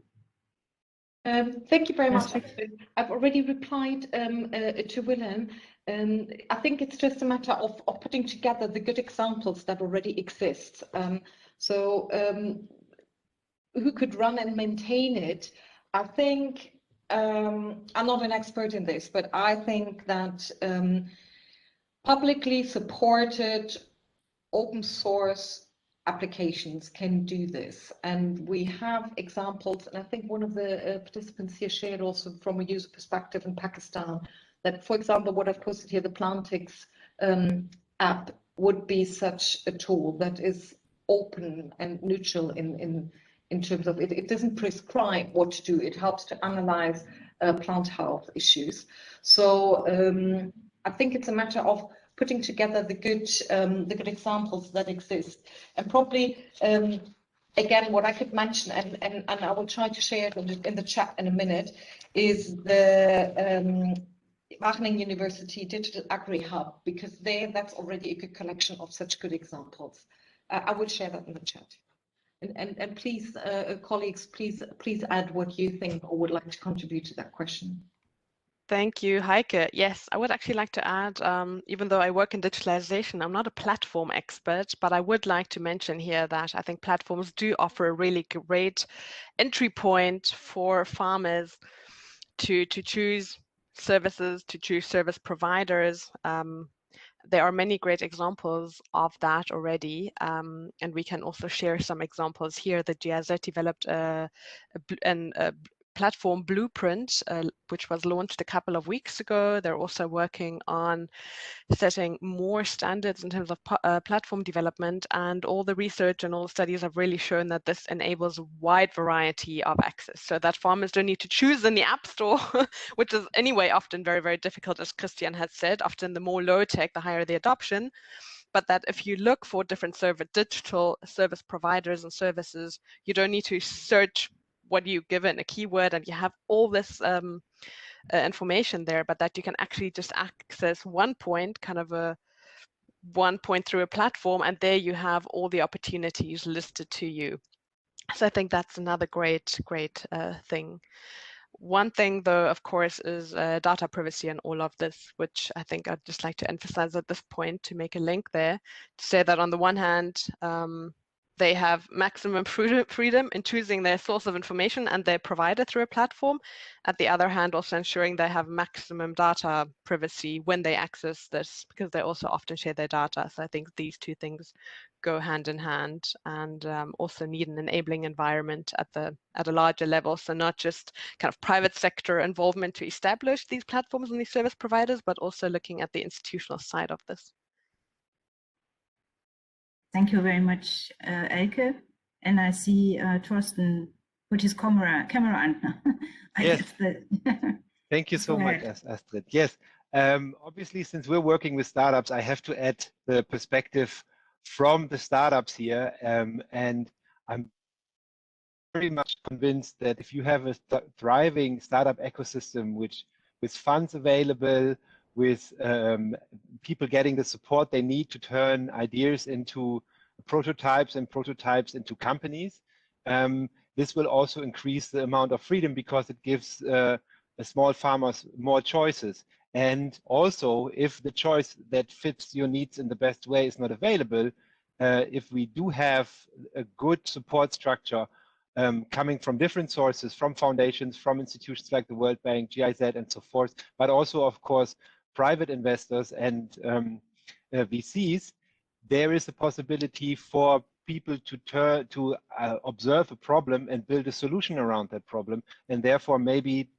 Speaker 5: Thank you very much. I've already replied to Willem. I think it's just a matter of putting together the good examples that already exist. Who could run and maintain it? I think, I'm not an expert in this, but I think that publicly supported open source applications can do this. And we have examples, and I think one of the participants here shared also from a user perspective in Pakistan, that, for example, what I've posted here, the Plantix app would be such a tool that is open and neutral in terms of it. It doesn't prescribe what to do. It helps to analyze plant health issues. So I think it's a matter of putting together the good examples that exist, and probably again, what I could mention, and I will try to share it in the chat in a minute, is the Wageningen University Digital Agri Hub, because that's already a good collection of such good examples. I will share that in the chat. And please, colleagues, please add what you think or would like to contribute to that question.
Speaker 6: Thank you, Heike. Yes, I would actually like to add, even though I work in digitalization, I'm not a platform expert, but I would like to mention here that I think platforms do offer a really great entry point for farmers to choose services, to choose service providers. There are many great examples of that already, and we can also share some examples here. The GIZ developed a platform blueprint, which was launched a couple of weeks ago. They're also working on setting more standards in terms of platform development, and all the research and all the studies have really shown that this enables a wide variety of access, so that farmers don't need to choose in the App Store, which is anyway often very, very difficult, as Christian has said. Often the more low tech, the higher the adoption. But that if you look for different digital service providers and services, you don't need to search what you give in a keyword and you have all this information there, but that you can actually just access one point through a platform, and there you have all the opportunities listed to you. So I think that's another great thing. One thing, though, of course, is data privacy and all of this, which I think I'd just like to emphasize at this point, to make a link there, to say that on the one hand, they have maximum freedom in choosing their source of information and their provider through a platform. At the other hand, also ensuring they have maximum data privacy when they access this, because they also often share their data. So I think these two things go hand in hand, and also need an enabling environment at a larger level. So not just kind of private sector involvement to establish these platforms and these service providers, but also looking at the institutional side of this.
Speaker 1: Thank you very much, Elke. And I see Thorsten put his camera on.
Speaker 9: Yes. Thank you so much, Astrid. Yes. Obviously, since we're working with startups, I have to add the perspective from the startups here. And I'm very much convinced that if you have a thriving startup ecosystem, with funds available, with people getting the support they need to turn ideas into prototypes and prototypes into companies, this will also increase the amount of freedom, because it gives small farmers more choices. And also, if the choice that fits your needs in the best way is not available, if we do have a good support structure coming from different sources, from foundations, from institutions like the World Bank, GIZ, and so forth, but also, of course, private investors and VCs, there is a possibility for people to observe a problem and build a solution around that problem, and therefore maybe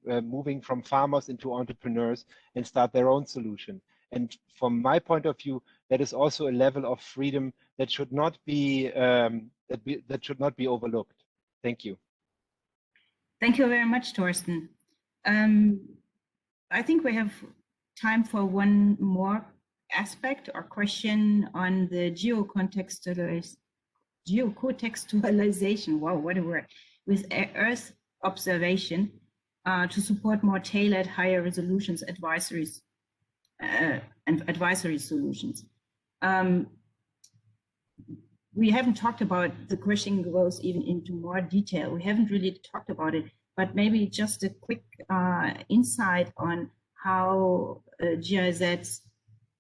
Speaker 9: moving from farmers into entrepreneurs and start their own solution. And from my point of view, that is also a level of freedom that should not be overlooked. Thank you.
Speaker 1: Thank you very much, Thorsten. I think we have time for one more aspect or question on the geocontextualization, wow, what a word, with Earth observation to support more tailored, higher resolutions advisories and advisory solutions. We haven't talked about, the question goes even into more detail. We haven't really talked about it, but maybe just a quick insight on how GIZ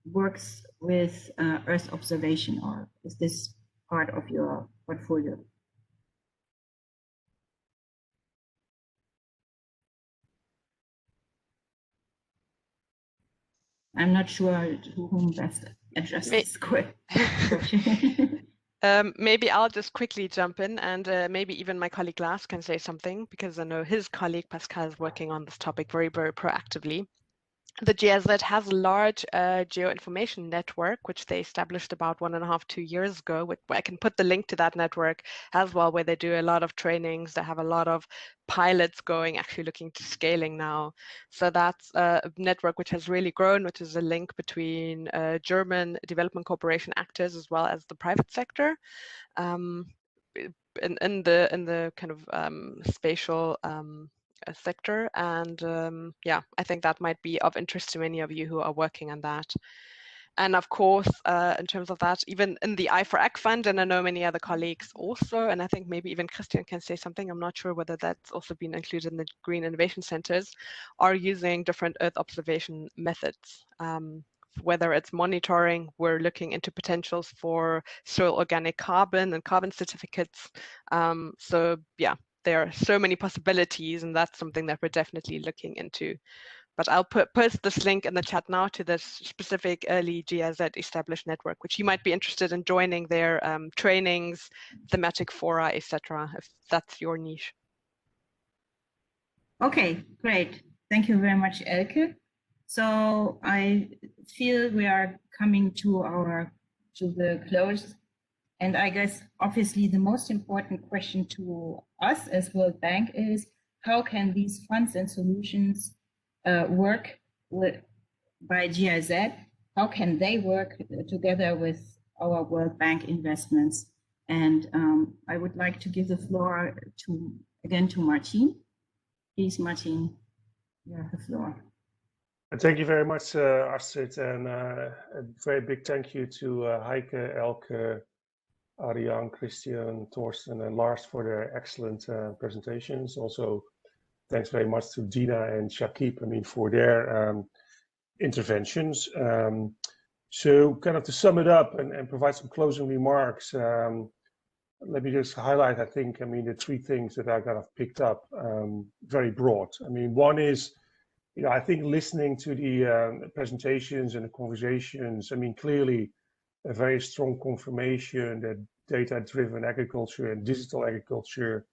Speaker 1: works with Earth observation, or is this part of your portfolio? I'm not sure to whom best address this question.
Speaker 6: Maybe I'll just quickly jump in, and maybe even my colleague Lars can say something, because I know his colleague Pascal is working on this topic very, very proactively. The GIZ has a large geoinformation network, which they established about 1.5 to 2 years ago. I can put the link to that network as well, where they do a lot of trainings. They have a lot of pilots going, actually looking to scaling now. So that's a network which has really grown, which is a link between German development cooperation actors as well as the private sector. In the kind of spatial sector, and yeah, I think that might be of interest to many of you who are working on that. And of course, in terms of that, even in the I4AC fund, and I know many other colleagues also, and I think maybe even Christian can say something, I'm not sure whether that's also been included in the Green Innovation Centers, are using different Earth observation methods. Whether it's monitoring, we're looking into potentials for soil organic carbon and carbon certificates. So yeah, there are so many possibilities, and that's something that we're definitely looking into. But I'll post this link in the chat now to this specific early GIZ established network, which you might be interested in joining their trainings, thematic fora, etc., if that's your niche.
Speaker 1: Okay, great. Thank you very much, Elke. So I feel we are coming to the close. And I guess, obviously, the most important question to us as World Bank is, how can these funds and solutions work by GIZ? How can they work together with our World Bank investments? And I would like to give the floor again to Martin. Please, Martin, you have the floor.
Speaker 2: Thank you very much, Astrid, and a very big thank you to Heike, Elke, Ariane, Christian, Torsten, and Lars for their excellent presentations. Also, thanks very much to Dina and Shakib, for their interventions. So kind of to sum it up and provide some closing remarks, let me just highlight, I think, the three things that I kind of picked up very broad. One is, I think listening to the presentations and the conversations, clearly a very strong confirmation that data-driven agriculture and digital agriculture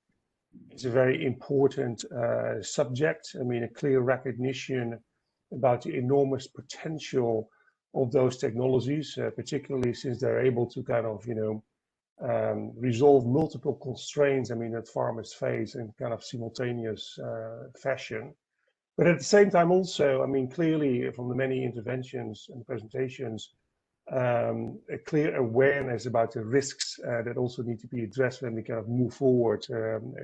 Speaker 2: is a very important subject. A clear recognition about the enormous potential of those technologies, particularly since they're able to kind of, resolve multiple constraints, that farmers face in kind of simultaneous fashion. But at the same time also, clearly from the many interventions and presentations, a clear awareness about the risks that also need to be addressed when we kind of move forward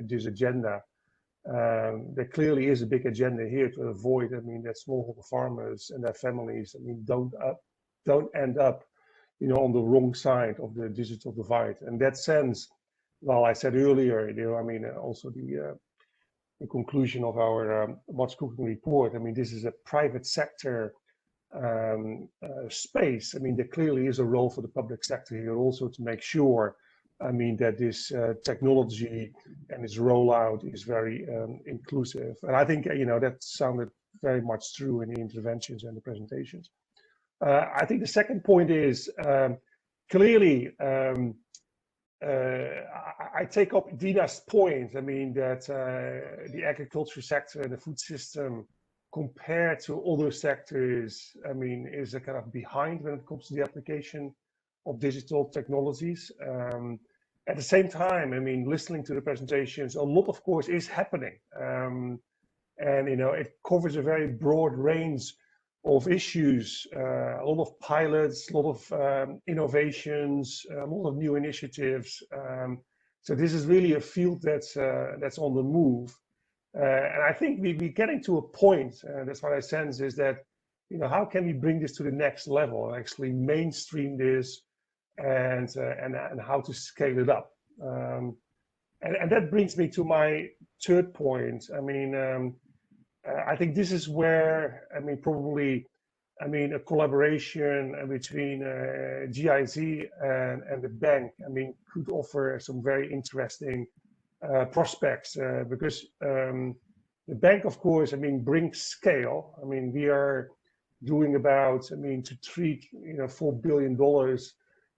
Speaker 2: this agenda. There clearly is a big agenda here to avoid, that smallholder farmers and their families, don't end up, on the wrong side of the digital divide. In that sense, well, I said earlier, also the conclusion of our What's Cooking report. This is a private sector space. There clearly is a role for the public sector here also to make sure, that this technology and its rollout is very inclusive. And I think, that sounded very much true in the interventions and the presentations. I think the second point is clearly, I take up Dina's point, that the agriculture sector and the food system compared to other sectors, is a kind of behind when it comes to the application of digital technologies. At the same time, listening to the presentations, a lot, of course, is happening. And, it covers a very broad range of issues, a lot of pilots, a lot of innovations, a lot of new initiatives. So this is really a field that's on the move. And I think we're getting to a point, that's what I sense, is that, how can we bring this to the next level and actually mainstream this and how to scale it up. And that brings me to my third point. I think this is where, probably, a collaboration between GIZ and the bank, could offer some very interesting prospects, because the bank, of course, brings scale. We are doing about, to treat, $4 billion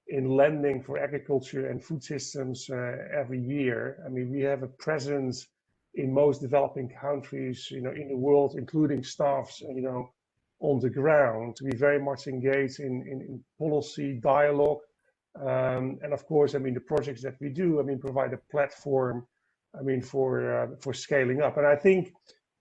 Speaker 2: in lending for agriculture and food systems every year. I mean, we have a presence in most developing countries, in the world, including staffs, on the ground, to be very much engaged in policy dialogue. And of course, I mean, the projects that we do, I mean, provide a platform, I mean, for scaling up. And I think,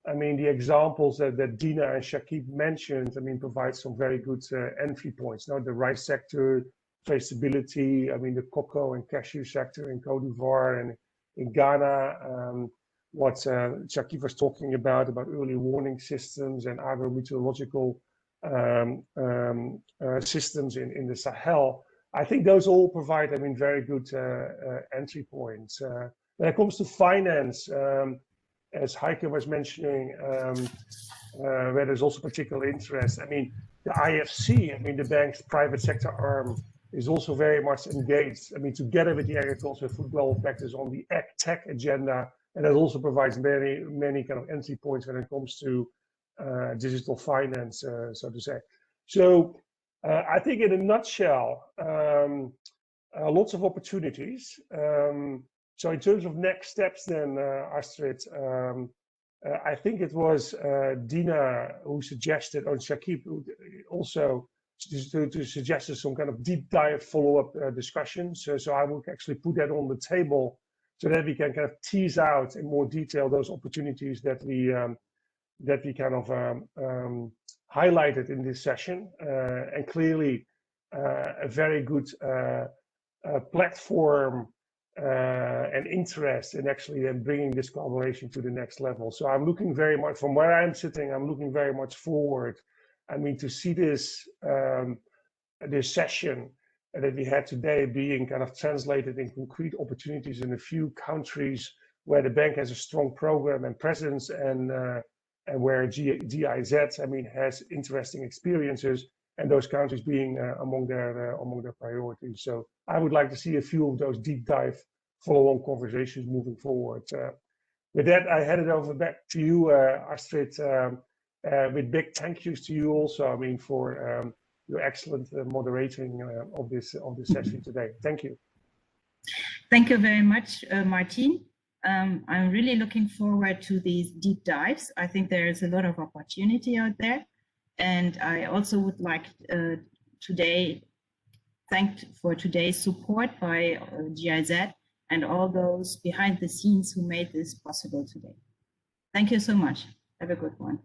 Speaker 2: I mean, the examples that Dina and Shakib mentioned, I mean, provide some very good entry points. Now, the rice sector, traceability, I mean, the cocoa and cashew sector in Cote d'Ivoire and in Ghana, what Shakib was talking about early warning systems and agro-meteorological systems in the Sahel. I think those all provide, I mean, very good entry points. When it comes to finance, as Heike was mentioning, where there's also particular interest. I mean, the IFC, I mean, the bank's private sector arm, is also very much engaged. I mean, together with the Agriculture Food Global Practice on the ag-tech agenda, and that also provides many kind of entry points when it comes to digital finance, so to say. So I think in a nutshell, lots of opportunities. So in terms of next steps then, Astrid, I think it was Dina who suggested, or Shakib also to suggest some kind of deep dive follow-up discussions. So I will actually put that on the table so that we can kind of tease out in more detail those opportunities that we kind of highlighted in this session, and clearly a very good platform and interest in actually then bringing this collaboration to the next level. So I'm looking very much, from where I'm sitting, I'm looking very much forward, I mean, to see this this session that we had today being kind of translated in concrete opportunities in a few countries where the bank has a strong program and presence, and where GIZ, I mean, has interesting experiences, and those countries being among their priorities. So I would like to see a few of those deep dive follow-on conversations moving forward. With that, I hand it over back to you, Astrid, with big thank yous to you also, I mean, for your excellent moderating of this session today. Thank you.
Speaker 1: Thank you very much, Martin. I'm really looking forward to these deep dives. I think there is a lot of opportunity out there. And I also would like thank for today's support by GIZ and all those behind the scenes who made this possible today. Thank you so much. Have a good one.